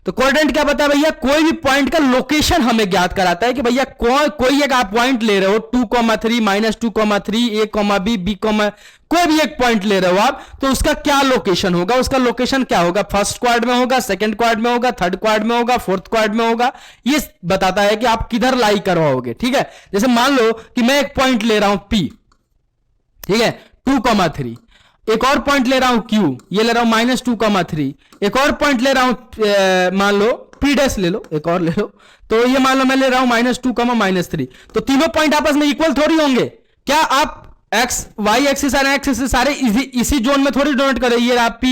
तो क्वाड्रेंट क्या बताता है भैया, कोई भी पॉइंट का लोकेशन हमें ज्ञात कराता है कि भैया कोई एक आप पॉइंट ले रहे हो 2,3 -2,3 A, B, B, कोई भी एक पॉइंट ले रहे हो आप, तो उसका क्या लोकेशन होगा, उसका लोकेशन क्या होगा, फर्स्ट क्वाड में होगा, सेकंड क्वाड में होगा, थर्ड क्वाड में होगा, फोर्थ क्वाड में होगा। ये बताता है कि आप किधर लाई करवाओगे। ठीक है, जैसे मान लो कि मैं एक पॉइंट ले रहा हूं P, ठीक है 2,3, एक और पॉइंट ले रहा हूं Q, ये ले रहा हूं -2,3, एक और पॉइंट ले रहा हूं मान लो P डैश ले लो, एक और ले लो, तो ये मान लो मैं ले रहा हूं -2, -3, तो तीनों पॉइंट आपस में इक्वल थोड़ी होंगे क्या, आप एक्स वाई एक्सिस और एक्सिस सारे इसी जोन में थोड़ी डोनेट करें, ये रहा P,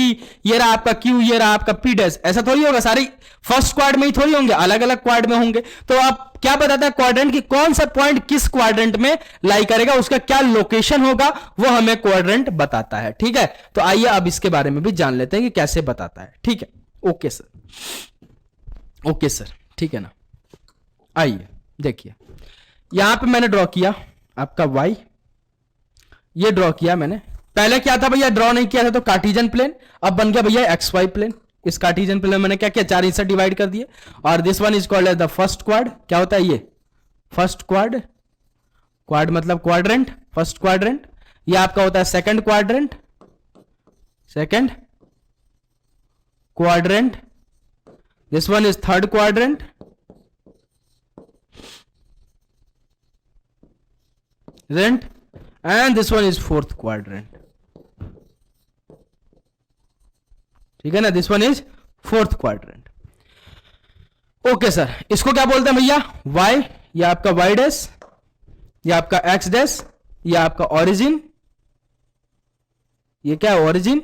ये रहा आपका Q, ये रहा आपका P डैश, ऐसा थोड़ी होगा, सारे फर्स्ट क्वाड्रेंट में ही थोड़ी होंगे, अलग अलग क्वाड्रेंट में होंगे। तो आप क्या बताता है क्वाड्रेंट की कौन सा पॉइंट किस क्वाड्रेंट में लाई करेगा, उसका क्या लोकेशन होगा, वो हमें क्वाड्रेंट बताता है। ठीक है, तो आइए अब इसके बारे में भी जान लेते हैं कि कैसे बताता है। ठीक है, ओके सर, ओके सर, ठीक है ना। आइए देखिए, यहां पे मैंने ड्रॉ किया आपका y, ये ड्रॉ किया मैंने, पहले क्या था भैया, ड्रॉ नहीं किया था तो कार्टेशियन प्लेन, अब बन गया भैया XY प्लेन। इस कार्टेशियन प्लेन में मैंने क्या किया, 4 हिस्से डिवाइड कर दिए, और this one is called as the first quad. क्या होता है ये फर्स्ट क्वाड, क्वाड मतलब क्वाड्रेंट, फर्स्ट क्वाड्रेंट। ये आपका होता है second quadrant, second quadrant. This one is third quadrant, and this one is fourth quadrant. ठीक है ना, this one is fourth quadrant. Okay sir, इसको क्या बोलते हैं भैया, y, ये आपका y डैश, ये आपका x डैश, ये आपका ओरिजिन, ये क्या है ओरिजिन।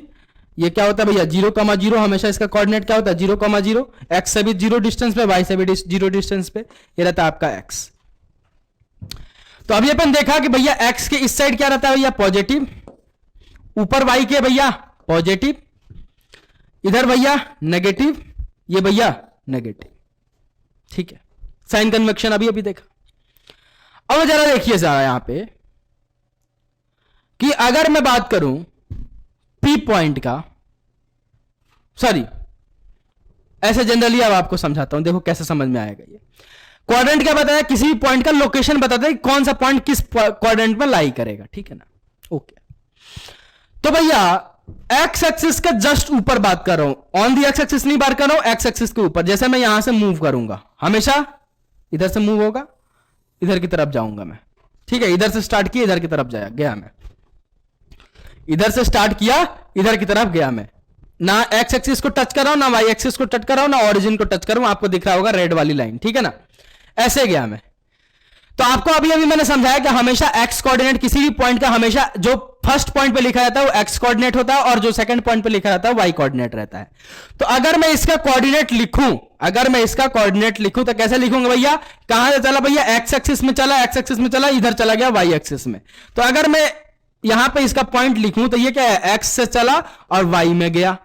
ये क्या होता है भैया 0,0, हमेशा इसका कोऑर्डिनेट क्या होता है 0,0, x से भी 0 डिस्टेंस पे, y से भी 0 डिस्टेंस पे, ये रहता है आपका x। तो अभी अपन देखा कि भैया x के इस साइड क्या रहता है भैया पॉजिटिव, ऊपर y के भैया पॉजिटिव, इधर भैया नेगेटिव, ये भैया नेगेटिव। ठीक है, साइन कन्वेक्शन अभी देखा। अब जरा देखिए जरा यहां पे कि अगर मैं बात करूं P पॉइंट का, सॉरी ऐसे जनरली अब आपको समझाता हूं, देखो कैसे समझ में आएगा। ये क्वाड्रेंट क्या बताया, किसी भी पॉइंट का लोकेशन बताता है कि कौन सा पॉइंट किस क्वाड्रेंट में लाई करेगा। ठीक है ना, ओके। तो भैया एक्स एक्सिस के जस्ट ऊपर बात कर रहा हूं, ऑन दी एक्स एक्सिस नहीं बात कर रहा हूं, एक्स एक्सिस के ऊपर। जैसे मैं यहां से मूव करूंगा, हमेशा इधर से मूव होगा, इधर की तरफ जाऊंगा मैं। ठीक है, इधर से स्टार्ट किया, इधर की तरफ गया मैं, इधर से स्टार्ट किया, इधर की तरफ गया मैं, ना एक्स एक्सिस को टच कर रहा हूं, ना वाई एक्सिस को टच कर रहा हूं, ना ओरिजिन को टच कर रहा हूं। आपको दिख रहा होगा रेड वाली लाइन, ठीक है ना, ऐसे गया मैं। तो आपको अभी मैंने समझाया कि हमेशा एक्स कोऑर्डिनेट किसी भी पॉइंट का, हमेशा जो फर्स्ट पॉइंट पे लिखा रहता है वो एक्स कोऑर्डिनेट होता है, और जो सेकंड पॉइंट पे लिखा रहता है वाई कोऑर्डिनेट रहता है। तो अगर मैं इसका कोऑर्डिनेट लिखूं, अगर मैं इसका कोऑर्डिनेट लिखूं तो कैसे लिखूंगा भैया, कहां से चला भैया, एक्स एक्सिस में चला, एक्स एक्सिस में चला, इधर चला गया वाई एक्सिस में। तो अगर मैं यहां पे इसका पॉइंट लिखूं तो ये क्या है, एक्स से चला और वाई में गया।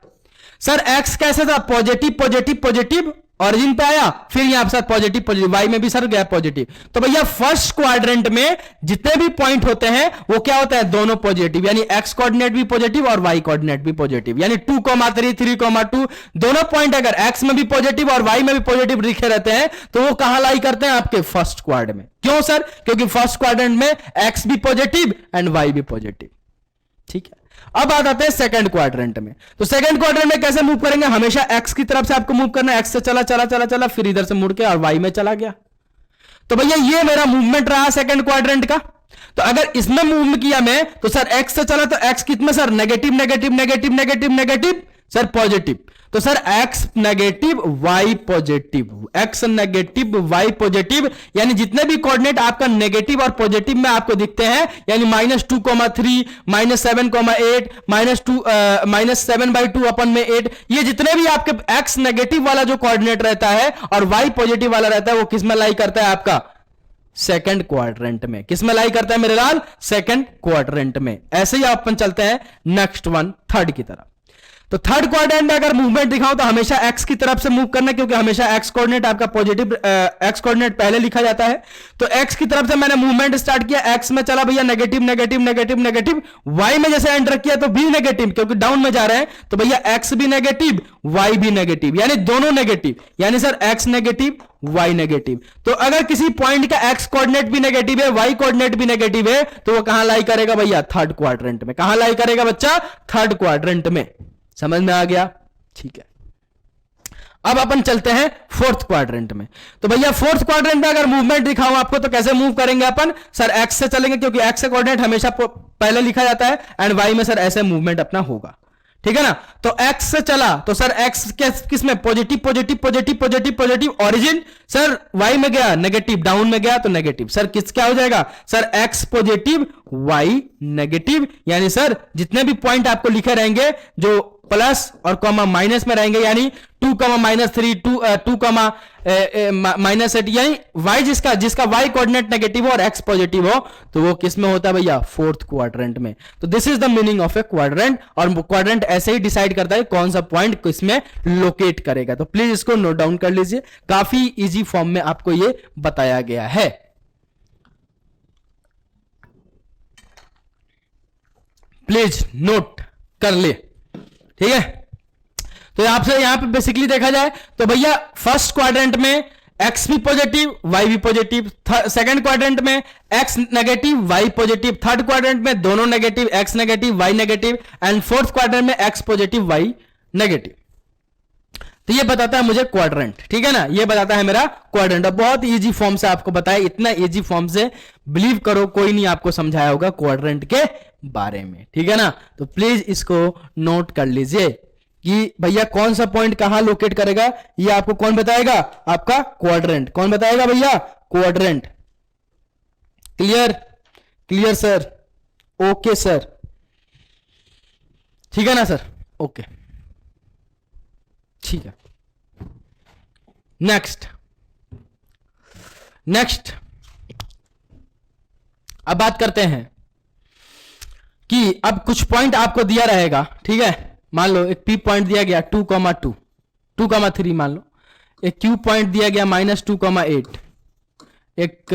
सर एक्स कैसे था, पॉजिटिव पॉजिटिव पॉजिटिव, ओरिजिन पे आया, फिर यहां सर पॉजिटिव पॉजिटिव, वाई में भी सर गया पॉजिटिव। तो भैया फर्स्ट क्वाड्रेंट में जितने भी पॉइंट होते हैं वो क्या होता है, दोनों पॉजिटिव, यानी एक्स कोऑर्डिनेट भी पॉजिटिव और वाई कोऑर्डिनेट भी पॉजिटिव, यानी 2,3 3,2 दोनों पॉइंट अगर एक्स में भी पॉजिटिव और वाई में भी पॉजिटिव लिखे रहते हैं तो वो कहां लाई करते हैं, आपके फर्स्ट क्वाड्रेंट में। क्यों सर, क्योंकि फर्स्ट क्वाड्रेंट में एक्स भी पॉजिटिव एंड वाई भी पॉजिटिव। ठीक है, अब आ जाते हैं सेकंड क्वाड्रेंट में। तो सेकंड क्वाड्रेंट में कैसे मूव करेंगे, हमेशा एक्स की तरफ से आपको मूव करना है, एक्स से चला चला चला चला, फिर इधर से मुड़ के और वाई में चला गया। तो भैया ये मेरा मूवमेंट रहा सेकंड क्वाड्रेंट का। तो अगर इसमें मूव किया मैं तो सर एक्स से चला तो एक्स कितने sir, negative negative negative negative negative sir positive. तो sir x negative Y positive, x negative Y positive, यानी जितने भी कोऑर्डिनेट आपका नेगेटिव और पॉजिटिव में आपको दिखते हैं, यानी -2,3 -7,8 -7/2 अपन में 8, ये जितने भी आपके एक्स नेगेटिव वाला जो कोऑर्डिनेट रहता है और वाई पॉजिटिव वाला रहता है वो किस में लाई करता है, आपका सेकंड क्वाड्रेंट में। किस में लाई करता है मेरे लाल, सेकंड क्वाड्रेंट में। ऐसे ही अपन चलते हैं नेक्स्ट वन, थर्ड की तरफ। तो थर्ड क्वाड्रेंट में अगर मूवमेंट दिखाऊं तो हमेशा एक्स की तरफ से मूव करना, क्योंकि हमेशा एक्स कोऑर्डिनेट आपका पॉजिटिव एक्स कोऑर्डिनेट पहले लिखा जाता है। तो एक्स की तरफ से मैंने मूवमेंट स्टार्ट किया, एक्स में चला भैया negative negative negative negative, Y में जैसे एंटर किया तो भी नेगेटिव, क्योंकि डाउन में जा रहे हैं। तो भैया एक्स भी नेगेटिव वाई भी नेगेटिव, यानी दोनों नेगेटिव, यानी sir x negative Y negative. तो अगर किसी पॉइंट का एक्स कोऑर्डिनेट भी नेगेटिव है, वाई कोऑर्डिनेट भी नेगेटिव है, तो वो कहां लाई करेगा भैया, थर्ड क्वाड्रेंट में। कहां लाई करेगा बच्चा, थर्ड क्वाड्रेंट में। समझ में आ गया, ठीक है। अब अपन चलते हैं फोर्थ क्वाड्रेंट में। तो भैया फोर्थ क्वाड्रेंट में अगर मूवमेंट दिखाऊं आपको तो कैसे मूव करेंगे अपन, सर एक्स से चलेंगे, क्योंकि एक्स का कोऑर्डिनेट हमेशा पहले लिखा जाता है, एंड वाई में सर ऐसे मूवमेंट अपना होगा। ठीक है ना। तो एक्स से चला तो सर एक्स किस में, positive positive positive positive positive, origin sir Y में गया नेगेटिव, डाउन में गया तो नेगेटिव। सर किस क्या हो जाएगा, sir x positive Y negative, यानी सर जितने भी पॉइंट आपको लिखे रहेंगे जो प्लस और कॉमा माइनस में रहेंगे, यानी 2, -3 2, -8, यानी वाई जिसका वाई कोऑर्डिनेट नेगेटिव हो और एक्स पॉजिटिव हो तो वो किस में होता है भैया, फोर्थ क्वाड्रेंट में। तो this is the meaning of A quadrant, और क्वाड्रेंट ऐसे ही डिसाइड करता है कौन सा पॉइंट किसमें लोकेट करेगा। तो प्लीज इसको नोट डाउन कर लीजिए, काफी इजी फॉर्म में आपको ये बताया गया है। प्लीज नोट कर ले, ठीक है। तो यहां पे बेसिकली देखा जाए तो भैया फर्स्ट क्वाड्रेंट में एक्स भी पॉजिटिव वाई भी पॉजिटिव, सेकंड क्वाड्रेंट में X negative Y positive, third quadrant में दोनों negative, X negative Y negative, and fourth quadrant में एक्स पॉजिटिव वाई नेगेटिव। तो ये बताता है मुझे क्वाड्रेंट, ठीक है ना, ये बताता है मेरा क्वाड्रेंट। बहुत इजी फॉर्म से आपको बताया, इतना इजी फॉर्म से बिलीव करो कोई नहीं आपको समझाया होगा क्वाड्रेंट के बारे में, ठीक है ना। तो प्लीज इसको नोट कर लीजिए कि भैया कौन सा पॉइंट कहां लोकेट करेगा, ये आपको कौन बताएगा, आपका क्वाड्रेंट। कौन बताएगा भैया, quadrant. Clear, clear sir, okay sir, ठीक है ना सर, ओके ठीक है। नेक्स्ट अब बात करते हैं कि अब कुछ पॉइंट आपको दिया रहेगा, ठीक है। मान लो एक पी पॉइंट दिया गया 2,2 2,3 मान लो, एक क्यू पॉइंट दिया गया -2,8, एक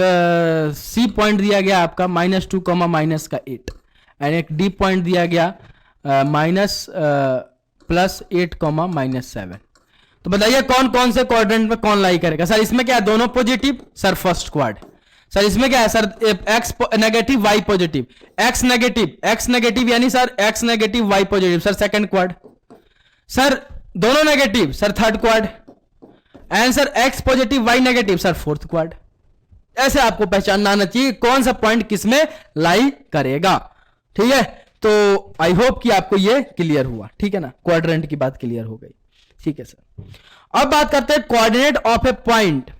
सी पॉइंट दिया गया आपका -2, -8, एंड एक डी पॉइंट दिया गया +8, -7। तो बताइए कौन कौन से क्वाड्रेंट में कौन लाई करेगा। सर इसमें क्या है, दोनों positive, sir first quad. Sir इसमें क्या है, sir x negative Y positive, x negative यानी sir x negative Y positive, sir second quad. Sir दोनों negative, sir third quad. And sir x positive Y negative, sir fourth quad. ऐसे आपको पहचानना आना चाहिए कौन सा पॉइंट किसमें लाई करेगा, ठीक है। तो आई होप कि आपको ये क्लियर हुआ, ठीक है ना, क्वाड्रेंट की बात क्लियर हो गई, ठीक है सर। अब बात करते हैं coordinate of a point,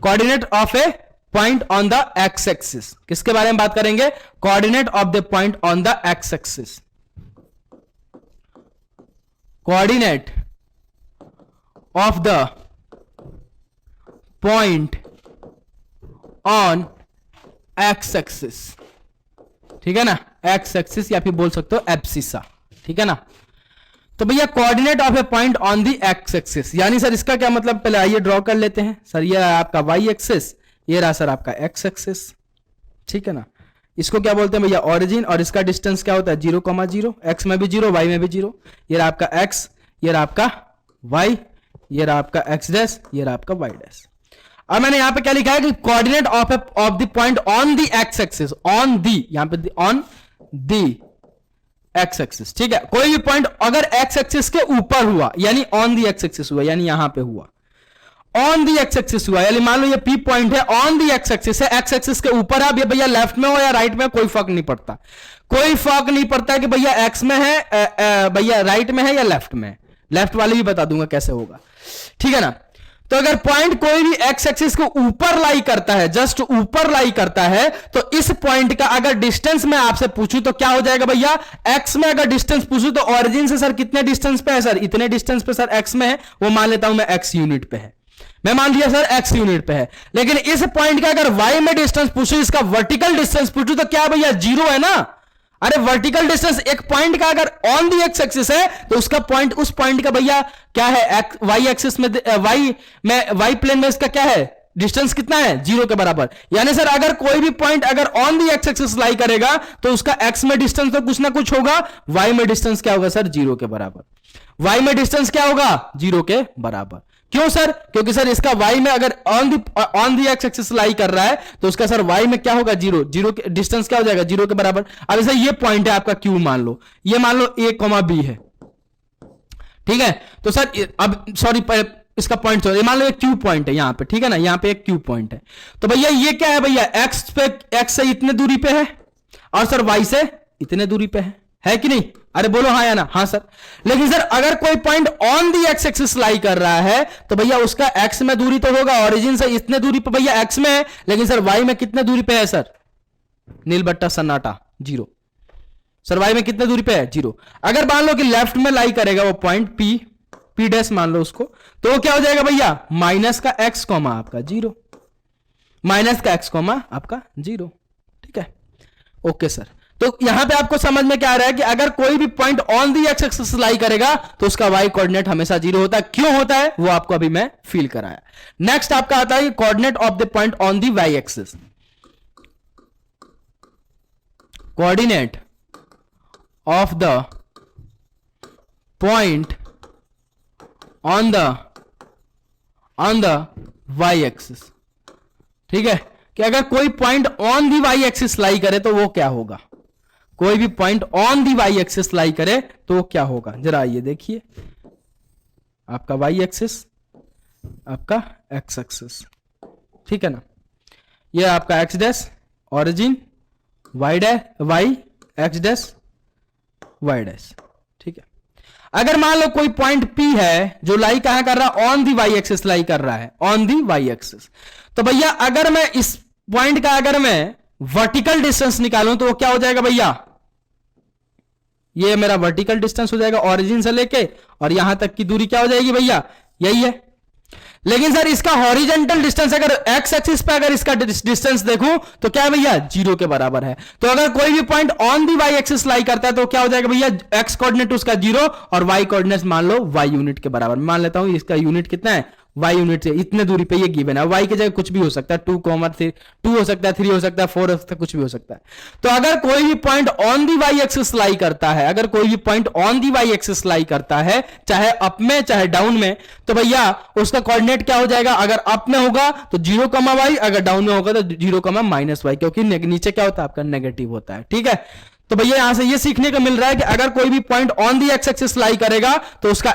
coordinate of a point on the x axis. किसके बारे में बात करेंगे, coordinate of the point on the x axis. Coordinate of the point on x axis, ठीक है ना, एक्स एक्सिस या फिर बोल सकते हो एब्सिसा, ठीक है ना। तो भैया coordinate of a point on the x axis, यानी सर इसका क्या मतलब, पहले आइए ड्रॉ कर लेते हैं सर। ये रहा आपका वाई एक्सिस, ये रहा सर आपका एक्स एक्सिस, ठीक है ना। इसको क्या बोलते हैं भैया, ओरिजिन, और इसका डिस्टेंस क्या होता है 0,0, एक्स में भी 0 वाई में भी 0। ये रहा आपका एक्स, ये रहा आपका वाई, ये रहा आपका एक्स डैश, ये रहा आपका वाई डैश। अब मैंने यहां पे क्या लिखा है कि coordinate of the point on the x axis, on दी, यहां पे ऑन दी एक्स एक्सिस, ठीक है। कोई भी पॉइंट अगर एक्स एक्सिस के ऊपर हुआ, यानी ऑन दी एक्स एक्सिस हुआ, यानी यहां पे हुआ ऑन दी एक्स एक्सिस हुआ, यानी मान लो ये पी पॉइंट है, ऑन दी एक्स एक्सिस है, एक्स एक्सिस के ऊपर है। अब ये भैया लेफ्ट में हो या राइट में, कोई फर्क नहीं पड़ता, कोई फर्क नहीं पड़ता कि भैया एक्स में है, भैया राइट में है या लेफ्ट में। लेफ्ट वाले भी बता दूंगा कैसे होगा, ठीक है ना। तो अगर पॉइंट कोई भी एक्स एक्सिस को ऊपर लाई करता है, जस्ट ऊपर लाई करता है, तो इस पॉइंट का अगर डिस्टेंस मैं आपसे पूछूं तो क्या हो जाएगा भैया, एक्स में अगर डिस्टेंस पूछूं तो ओरिजिन से सर कितने डिस्टेंस पे है, सर इतने डिस्टेंस पे सर एक्स में है, वो मान लेता हूं मैं एक्स यूनिट पे है, मैं मान लिया सर एक्स यूनिट पे है। लेकिन इस पॉइंट का अगर वाई में डिस्टेंस पूछूं, इसका वर्टिकल डिस्टेंस पूछूं, तो क्या भैया 0 है ना। अरे वर्टिकल डिस्टेंस एक पॉइंट का अगर ऑन दी एक्स एक्सिस है तो उसका पॉइंट, उस पॉइंट का भैया क्या है, वाई एक्सिस में, वाई प्लेन में इसका क्या है डिस्टेंस, कितना है 0 के बराबर। यानी सर अगर कोई भी पॉइंट अगर on the x axis lie करेगा तो उसका एक्स में डिस्टेंस तो कुछ ना कुछ होगा, वाई में डिस्टेंस क्या होगा सर 0 के बराबर। वाई में डिस्टेंस क्या होगा 0 के बराबर। क्यों सर, क्योंकि सर इसका y में अगर on the x axis lie कर रहा है तो उसका सर y में क्या होगा 0, 0 के डिस्टेंस क्या हो जाएगा 0 के बराबर। अब सर ये पॉइंट है आपका Q, मान लो ये मान लो a, b है, ठीक है। तो सर अब सॉरी इसका पॉइंट मान लो एक Q पॉइंट है यहां पे, ठीक है ना, यहां पे एक Q पॉइंट है। तो भैया ये क्या है भैया, x से इतने दूरी पे है और सर y से इतने दूरी पे है कि नहीं। अरे बोलो हाँ या ना, हाँ सर। लेकिन सर अगर कोई point on the x axis lie कर रहा है तो भैया उसका एक्स में दूरी तो होगा, ओरिजिन से इतने दूरी पे भैया एक्स में है, लेकिन सर वाई में कितने दूरी पे है सर, नील बट्टा सन्नाटा 0। सर वाई में कितने दूरी पे है 0। अगर मान लो कि लेफ्ट में लाई करेगा वो पॉइंट पी डैश मान लो उसको, तो वो क्या हो जाएगा भैया माइनस का एक्स कॉमा आपका 0, माइनस का एक्स कॉमा आपका 0, ठीक है। ओके सर, तो यहां पे आपको समझ में क्या आ रहा है कि अगर कोई भी point on the x axis lie करेगा तो उसका वाई कोऑर्डिनेट हमेशा 0 होता है। क्यों होता है वो आपको अभी मैं फील कराया। नेक्स्ट आपका आता है coordinate of the point on the Y axis. Coordinate of the point on the Y axis, ठीक है, कि अगर कोई point on the Y axis lie करे तो वो क्या होगा, कोई भी point on the Y axis lie करे तो वो क्या होगा, जरा ये देखिए, आपका वाई एक्सिस, आपका एक्स एक्सिस, ठीक है ना, ये आपका X dash origin, Y X dash Y dash, ठीक है। अगर मान लो कोई पॉइंट P है जो लाई कहां कर रहा है, on the Y axis lie कर रहा है, ऑन दी वाई एक्सिस, तो भैया अगर मैं इस पॉइंट का अगर मैं वर्टिकल डिस्टेंस निकालूं तो वो क्या हो जाएगा भैया, ये मेरा वर्टिकल डिस्टेंस हो जाएगा ओरिजिन से लेके और यहां तक की दूरी क्या हो जाएगी भैया, यही है। लेकिन सर इसका हॉरिजेंटल डिस्टेंस अगर एक्स एक्सिस पे अगर इसका डिस्टेंस देखूं तो क्या है भैया 0 के बराबर है। तो अगर कोई भी point on the Y axis lie करता है तो क्या हो जाएगा भैया, एक्स कोऑर्डिनेट उसका 0 और वाई कोऑर्डिनेट मान लो वाई यूनिट के बराबर। मान लेता हूं इसका यूनिट कितना है, वाई यूनिट से इतने दूरी पे ये गिवन है। वाई की जगह कुछ भी हो सकता है, 2 हो सकता है, 3 हो सकता है, 4 हो सकता है, कुछ भी हो सकता है। तो अगर कोई भी point on the Y axis lie करता है, अगर कोई भी point on the Y axis lie करता है, चाहे अप में चाहे डाउन में, तो भैया उसका कोऑर्डिनेट क्या हो जाएगा, अगर अप में होगा तो 0, y, अगर डाउन में होगा तो 0, -y, क्योंकि नीचे क्या होता है आपका नेगेटिव होता है, ठीक है। तो भैया यहां से ये सीखने को मिल रहा है कि अगर कोई भी point on the x axis lie करेगा तो उसका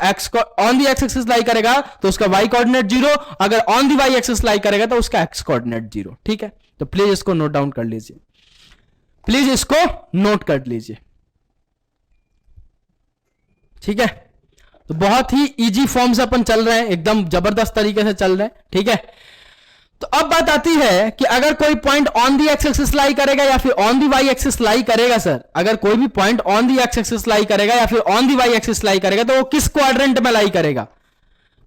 on the x axis lie करेगा तो उसका वाई कोऑर्डिनेट 0, अगर on the Y axis lie करेगा तो उसका एक्स कोऑर्डिनेट 0, ठीक है। तो प्लीज इसको नोट डाउन कर लीजिए, प्लीज इसको नोट कर लीजिए, ठीक है। तो बहुत ही इजी फॉर्म से अपन चल रहे हैं, एकदम जबरदस्त तरीके से चल रहे हैं, ठीक है। तो अब बात आती है कि अगर कोई point on the x axis lie करेगा या फिर on the Y axis lie करेगा, सर अगर कोई भी point on the x axis lie करेगा या फिर on the Y axis lie करेगा तो वो किस क्वाड्रेंट में लाई करेगा,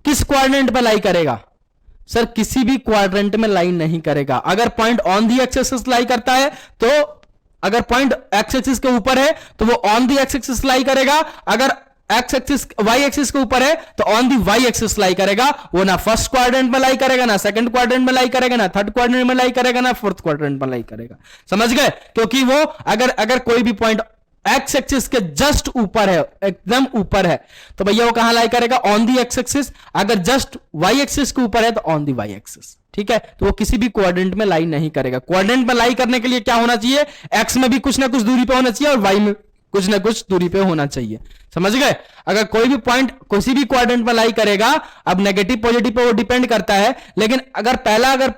किस क्वाड्रेंट में लाई करेगा, सर किसी भी क्वाड्रेंट में लाई नहीं करेगा। अगर point on the x axis lie करता है तो अगर पॉइंट एक्स एक्सिस के ऊपर है तो वो on the x axis lie करेगा, अगर एक्स एक्सिस वाई एक्सिस के ऊपर है तो on the Y axis lie करेगा, वो ना फर्स्ट क्वाड्रेंट में लाई करेगा, ना सेकंड क्वाड्रेंट में लाई करेगा, ना थर्ड क्वाड्रेंट में लाई करेगा, ना फोर्थ क्वाड्रेंट में लाई करेगा। समझ गए? क्योंकि वो अगर कोई भी पॉइंट एक्स एक्सिस के जस्ट ऊपर है, एकदम ऊपर है, तो भैया वो कहां लाई करेगा? On the x axis. अगर जस्ट वाई एक्सिस के ऊपर है तो ऑन दी वाई एक्सिस। ठीक है, तो वो किसी भी क्वाड्रेंट में लाई नहीं करेगा। क्वाड्रेंट में लाई करने के लिए क्या होना चाहिए? एक्स में भी कुछ ना कुछ दूरी पे होना चाहिए और वाई में कुछ ना कुछ दूरी पे होना चाहिए। समझ गए? अगर कोई भी पॉइंट किसी भी क्वाड्रेंट में लाई करेगा, अब नेगेटिव पॉजिटिव पे वो डिपेंड करता है, लेकिन अगर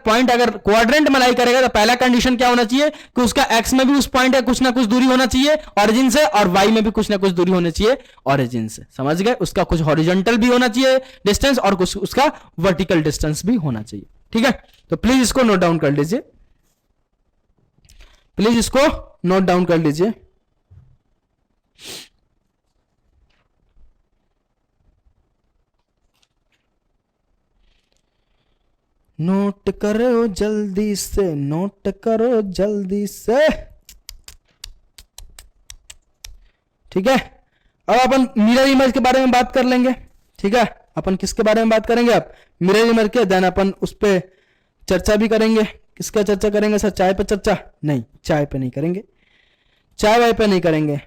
पॉइंट अगर क्वाड्रेंट में लाई करेगा तो पहला कंडीशन क्या होना चाहिए कि उसका एक्स में भी उस पॉइंट है कुछ ना कुछ दूरी होना चाहिए ऑरिजिन से, और वाई में भी कुछ ना कुछ दूरी होनी चाहिए ऑरिजिन से। समझ गए? उसका कुछ हॉरिजॉन्टल भी होना चाहिए डिस्टेंस और कुछ उसका वर्टिकल डिस्टेंस भी होना चाहिए। ठीक है, तो प्लीज इसको नोट डाउन कर लीजिए, प्लीज इसको नोट डाउन कर लीजिए। नोट करो जल्दी से, नोट करो जल्दी से। ठीक है, अब अपन मिरर इमेज के बारे में बात कर लेंगे। ठीक है, अपन किसके बारे में बात करेंगे? अब मिरर इमेज के, देन अपन उस पर चर्चा भी करेंगे। किसका चर्चा करेंगे सर? चाय पे चर्चा? नहीं, चाय पे नहीं करेंगे, चाय वाय पे नहीं करेंगे।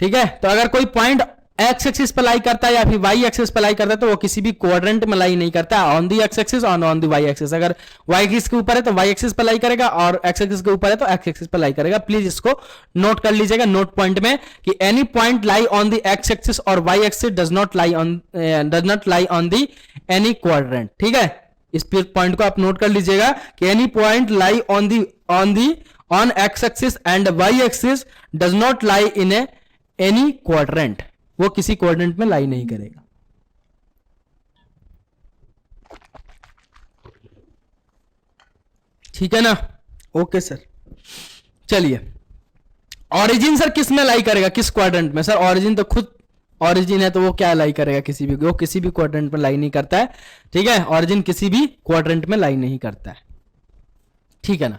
ठीक है, तो अगर कोई पॉइंट एक्स एक्सिस पर लाई करता है या फिर वाई एक्सिस पर लाई करता है तो वो किसी भी क्वाड्रेंट में लाई नहीं करता, on the x axis on the Y axis. अगर वाई एक्सिस के ऊपर है तो वाई एक्सिस पर लाई करेगा और एक्स एक्सिस के ऊपर है तो एक्स एक्सिस पर लाई करेगा। प्लीज इसको नोट कर लीजिएगा नोट पॉइंट में कि any point lie on the x axis और Y axis does not lie on the any quadrant. ठीक है, इस पॉइंट को आप नोट कर लीजिएगा कि any point lie on x axis and Y axis does not lie in any quadrant, वो किसी क्वाड्रेंट में लाई नहीं करेगा। ठीक है ना? ओके सर, चलिए ऑरिजिन सर किस में लाई करेगा? किस क्वाड्रेंट में? सर ऑरिजिन तो खुद ऑरिजिन है तो वो क्या लाई करेगा? वो किसी भी क्वाड्रेंट में लाई नहीं करता है। ठीक है, ऑरिजिन किसी भी क्वाड्रेंट में लाई नहीं करता है। ठीक है ना?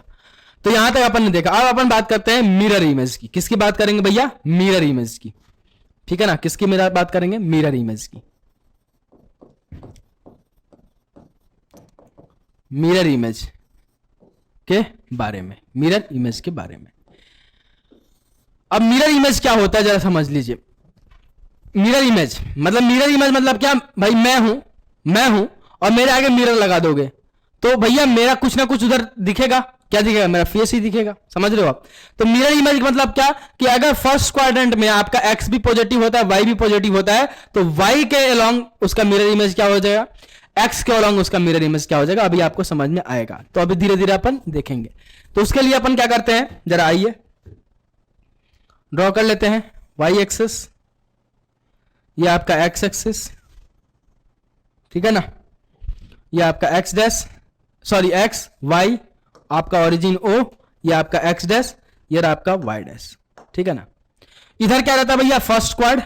तो यहां तक अपन ने देखा। अब अपन बात करते हैं मिरर इमेज की। किसकी बात करेंगे भैया? मिरर इमेज की। ठीक है ना? किसकी बात करेंगे? मिरर इमेज की। मिरर इमेज के बारे में, मिरर इमेज के बारे में। अब मिरर इमेज क्या होता है जरा समझ लीजिए। मिरर इमेज मतलब क्या भाई? मैं हूं और मेरे आगे मिरर लगा दोगे तो भैया मेरा कुछ ना कुछ उधर दिखेगा। क्या दिखेगा? मेरा फेस ही दिखेगा। समझ रहे हो आप? तो मिरर इमेज का मतलब क्या कि अगर फर्स्ट क्वाड्रेंट में आपका एक्स भी पॉजिटिव होता है, वाई भी पॉजिटिव होता है, तो वाई के अलोंग उसका मिरर इमेज क्या हो जाएगा? एक्स के अलोंग उसका मिरर इमेज क्या हो जाएगा? अभी आपको समझ में आएगा, तो अभी धीरे धीरे अपन देखेंगे। तो उसके लिए अपन क्या करते हैं, जरा आइए ड्रॉ कर लेते हैं। वाई एक्सिस, ये आपका एक्स एक्सिस, ठीक है ना? ये आपका X dash, sorry X Y, आपका ओरिजिन ओ, ये आपका एक्स डैश, ये आपका वाई डैश। ठीक है ना? इधर क्या रहता है भैया? फर्स्ट क्वाड,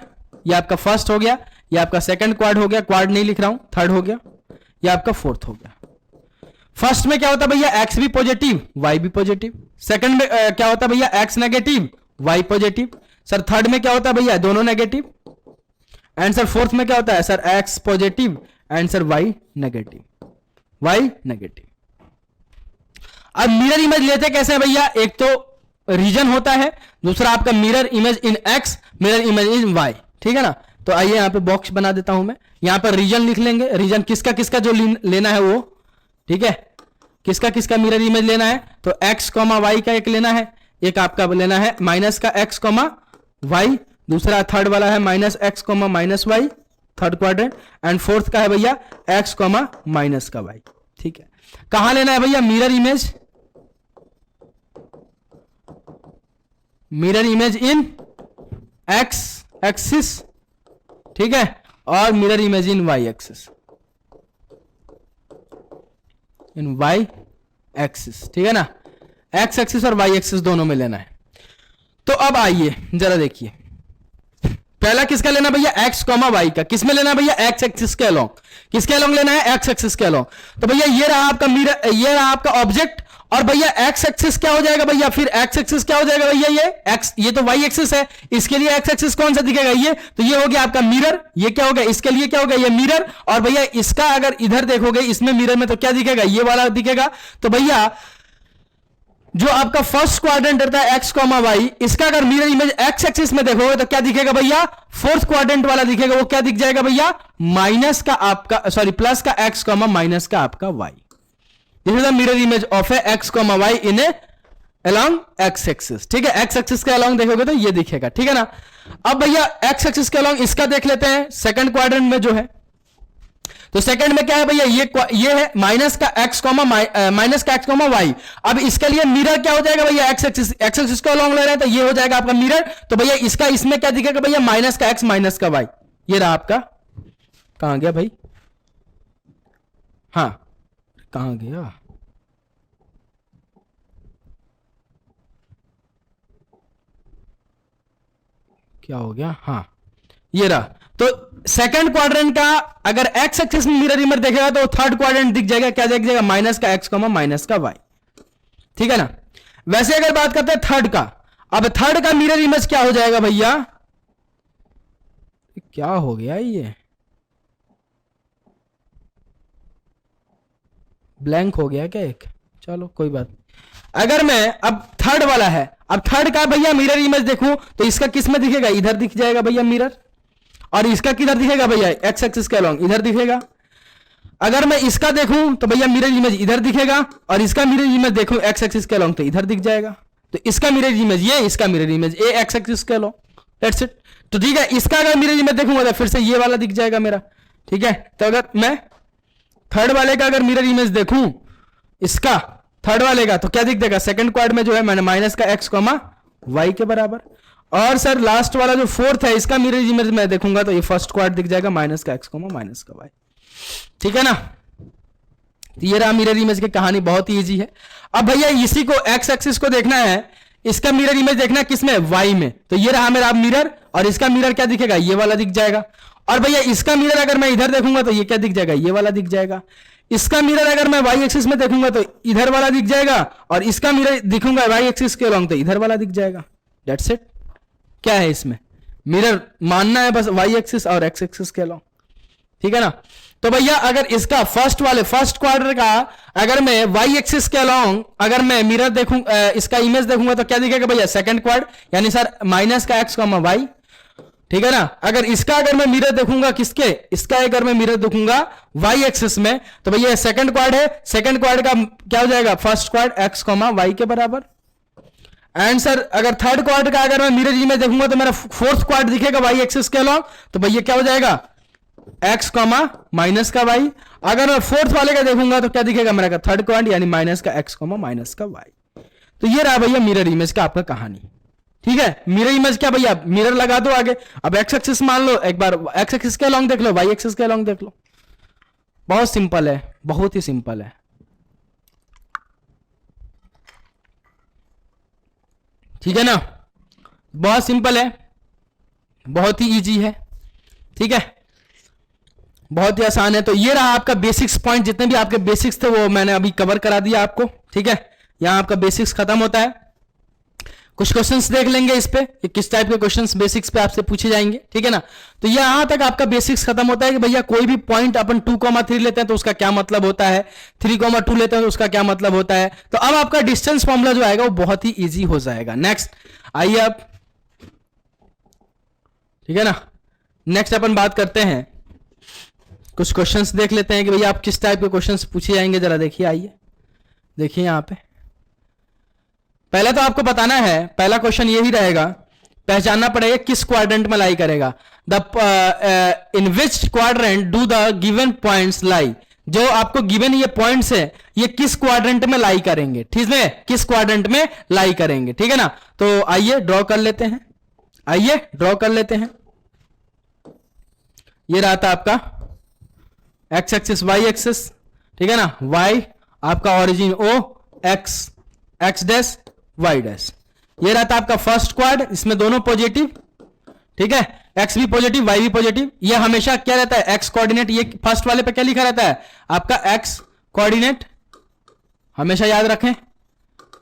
ये आपका फर्स्ट हो गया, ये आपका सेकंड क्वाड हो गया, क्वाड नहीं लिख रहा हूं, थर्ड हो गया, ये आपका फोर्थ हो गया। फर्स्ट में क्या होता है भैया? एक्स भी पॉजिटिव, वाई भी पॉजिटिव। सेकंड में क्या होता है भैया? X negative, Y positive. Sir third में क्या होता है भैया? दोनों नेगेटिव। एंड सर फोर्थ में क्या होता है? Sir x positive and sir Y negative, Y negative. अब मिरर इमेज लेते कैसे हैं भैया? एक तो रीजन होता है, दूसरा आपका mirror image in X, mirror image in Y. ठीक है ना? तो आइए यहां पे बॉक्स बना देता हूं मैं, यहां पर रीजन लिख लेंगे। रीजन किसका किसका जो लेना है वो, ठीक है, किसका किसका मिरर इमेज लेना है? तो एक्स कॉमा वाई का एक लेना है, एक आपका लेना है माइनस का एक्स कॉमा वाई, दूसरा थर्ड वाला है minus X comma minus Y, third quadrant, and fourth का है भैया एक्स कॉमा माइनस का वाई। ठीक है, कहां लेना है भैया mirror image? Mirror image in X axis, ठीक है, और mirror image in Y axis, in Y axis. ठीक है ना? एक्स एक्सिस और वाई एक्सिस दोनों में लेना है। तो अब आइए जरा देखिए, पहला किसका लेना भैया? एक्स कॉमा वाई का। किस में लेना है भैया? एक्स एक्सिस के अलोंग। किसके अलोंग लेना है? एक्स एक्सिस के अलोंग। तो भैया ये रहा आपका मिरर, ये रहा आपका ऑब्जेक्ट, और भैया एक्स एक्सिस क्या हो जाएगा भैया, फिर एक्स एक्सिस क्या हो जाएगा भैया, ये तो वाई एक्सिस है, इसके लिए एक्स एक्सिस कौन सा दिखेगा, ये तो ये हो गया आपका मिरर, ये क्या हो गया, इसके लिए क्या हो गया, ये मिरर। और भैया इसका अगर इधर देखोगे इसमें मिरर में तो क्या दिखेगा, ये वाला दिखेगा। तो भैया जो आपका फर्स्ट क्वाड्रेंट रहता है एक्स कॉमा वाई, इसका अगर मिरर इमेज एक्स एक्सिस में देखोगे तो क्या दिखेगा भैया, फोर्थ क्वाड्रेंट वाला दिखेगा, वो क्या दिख जाएगा भैया, माइनस का आपका सॉरी प्लस का एक्स कॉमा माइनस का आपका Y. This is the mirror image of a X comma Y in a along X axis. ठीक है, एक्स एक्सिस के अलोंग देखोगे तो ये दिखेगा, ठीक है ना। अब भैया एक्स एक्सिस के अलोंग इसका देख लेते हैं सेकंड क्वाड्रेंट में जो है, तो सेकंड में क्या है भैया, ये है माइनस का एक्स कॉमा वाई। अब इसके लिए मिरर क्या हो जाएगा भैया, एक्स एक्सिस को अलोंग ले रहे हैं तो ये हो जाएगा आपका मिरर। तो भैया इसका इसमें क्या दिखेगा भैया, माइनस का एक्स माइनस का वाई। ये रहा आपका, कहां गया भाई, हाँ कहां गया, क्या हो गया, हाँ ये रहा। तो सेकंड क्वाड्रेंट का अगर एक्स एक्सिस में मिरर इमेज देखेगा तो थर्ड क्वाड्रेंट दिख जाएगा, क्या दिख जाएगा, माइनस का एक्स कॉमा माइनस का वाई। ठीक है ना। वैसे अगर बात करते हैं थर्ड का, अब थर्ड का मिरर इमेज क्या हो जाएगा भैया, क्या हो गया, ये ब्लैंक हो गया क्या एक, चलो कोई बात। अगर मैं अब थर्ड वाला है, अब थर्ड का भैया मिरर इमेज देखूं तो इसका किस में दिखेगा, इधर दिख जाएगा भैया मिरर, और इसका किधर दिखेगा भैया, एक्स एक्सिस के अलोंग इधर दिखेगा। अगर मैं इसका देखूं तो भैया मिरर इमेज इधर दिखेगा, और इसका मिरर इमेज देखूं एक्स एक्सिस के अलोंग तो इधर दिख जाएगा। तो इसका मिरर इमेज ये, इसका mirror image A x axis के अलोंग, दैट्स इट। तो ठीक है, इसका अगर मिरर इमेज देखूंगा तो फिर से ये वाला दिख जाएगा मेरा। ठीक है, तो अगर मैं थर्ड वाले का अगर मिरर इमेज देखूं इसका थर्ड वाले का तो क्या दिख जाएगा, सेकंड क्वाड में जो है मैंने माइनस का एक्स कॉमा वाई के बराबर। और सर लास्ट वाला जो फोर्थ है इसका मिरर इमेज मैं देखूंगा तो ये फर्स्ट क्वाड दिख जाएगा, माइनस का एक्स कॉमा माइनस का वाई। ठीक है ना। तो ये रहा मिरर इमेज की कहानी, बहुत ही इजी है। अब भैया इसी को एक्स एक्सिस को देखना है, इसका मिरर इमेज देखना है किसमें, वाई में। तो ये रहा मेरा मिरर, और इसका मिरर क्या दिखेगा, ये वाला दिख जाएगा। और भैया इसका मिरर अगर मैं इधर देखूंगा तो ये क्या दिख जाएगा, ये वाला दिख जाएगा। इसका मिरर अगर मैं वाई एक्सिस में देखूंगा तो इधर वाला दिख जाएगा, और इसका मिरर दिखूंगा वाई एक्सिस के अलोंग तो इधर वाला दिख जाएगा। That's it. क्या है इसमें, मिरर मानना है बस वाई एक्सिस और एक्स एक्सिस के अलोंग। ठीक है ना। तो भैया अगर इसका फर्स्ट क्वाड्रेंट का अगर मैं वाई एक्सिस के अलोंग अगर मैं मिरर देखूं, इसका इमेज देखूंगा तो क्या दिखेगा भैया, सेकंड क्वाड, यानी सर माइनस का एक्स कॉमा वाई। ठीक है ना। अगर इसका अगर मैं मिरर देखूंगा किसके, इसका अगर मैं मिरर देखूंगा वाई एक्सिस में तो भैया सेकंड क्वाड है, सेकंड क्वाड का क्या हो जाएगा, first quad X comma Y के बराबर। एंड सर अगर थर्ड क्वाड का अगर मैं मिरर इमेज देखूंगा तो मेरा फोर्थ क्वाड दिखेगा वाई एक्सिस के अलोंग, तो भैया क्या हो जाएगा, एक्स कॉमा माइनस का वाई। अगर मैं फोर्थ वाले का देखूंगा तो क्या दिखेगा मेरा थर्ड क्वाड, यानी माइनस का एक्स कॉमा माइनस का वाई। तो ये रहा भैया मिरर इमेज का आपका कहानी। ठीक है, मिरर इमेज क्या भैया, मिरर लगा दो आगे। अब एक्स एक्सिस मान लो, एक बार एक्स एक्सिस के अलोंग देख लो, वाई एक्सिस के अलोंग देख लो। बहुत सिंपल है, बहुत ही सिंपल है। ठीक है ना, बहुत सिंपल है, बहुत ही इजी है। ठीक है, बहुत ही आसान है। तो ये रहा आपका बेसिक्स पॉइंट, जितने भी आपके बेसिक्स थे वो मैंने अभी कवर करा दिया आपको। ठीक है, यहां आपका बेसिक्स खत्म होता है। कुछ क्वेश्चंस देख लेंगे इस पे, किस टाइप के क्वेश्चंस बेसिक्स पे आपसे पूछे जाएंगे। ठीक है ना। तो यहां तक आपका बेसिक्स खत्म होता है कि भैया कोई भी पॉइंट अपन 2,3 लेते हैं तो उसका क्या मतलब होता है, 3,2 लेते हैं तो उसका क्या मतलब होता है। तो अब आपका डिस्टेंस फॉर्मूला जो आएगा वो बहुत ही इजी हो जाएगा। नेक्स्ट आइए अब, ठीक है ना, नेक्स्ट अपन बात करते हैं, कुछ क्वेश्चंस देख लेते हैं कि भैया आप किस टाइप के क्वेश्चंस पूछे जाएंगे। जरा देखिए, आइए देखिए यहां पे। पहले तो आपको बताना है, पहला क्वेश्चन यही रहेगा, पहचानना पड़ेगा किस क्वाड्रेंट में लाई करेगा। The in which quadrant do the given points लाई। जो आपको गिवन ये पॉइंट्स है ये किस क्वाड्रेंट में लाई करेंगे, ठीक है, किस क्वाड्रेंट में लाई करेंगे। ठीक है ना। तो आइए ड्रॉ कर लेते हैं, आइए ड्रॉ कर लेते हैं। ये रहा था आपका एक्स एक्सिस वाई एक्सिस। ठीक है ना, वाई आपका origin O, X X dash Y dash. ये रहता आपका फर्स्ट क्वाड, इसमें दोनों पॉजिटिव। ठीक है, एक्स भी पॉजिटिव वाई भी पॉजिटिव। ये हमेशा क्या रहता है, एक्स कोऑर्डिनेट। ये फर्स्ट वाले पे क्या लिखा रहता है आपका एक्स कोऑर्डिनेट, हमेशा याद रखें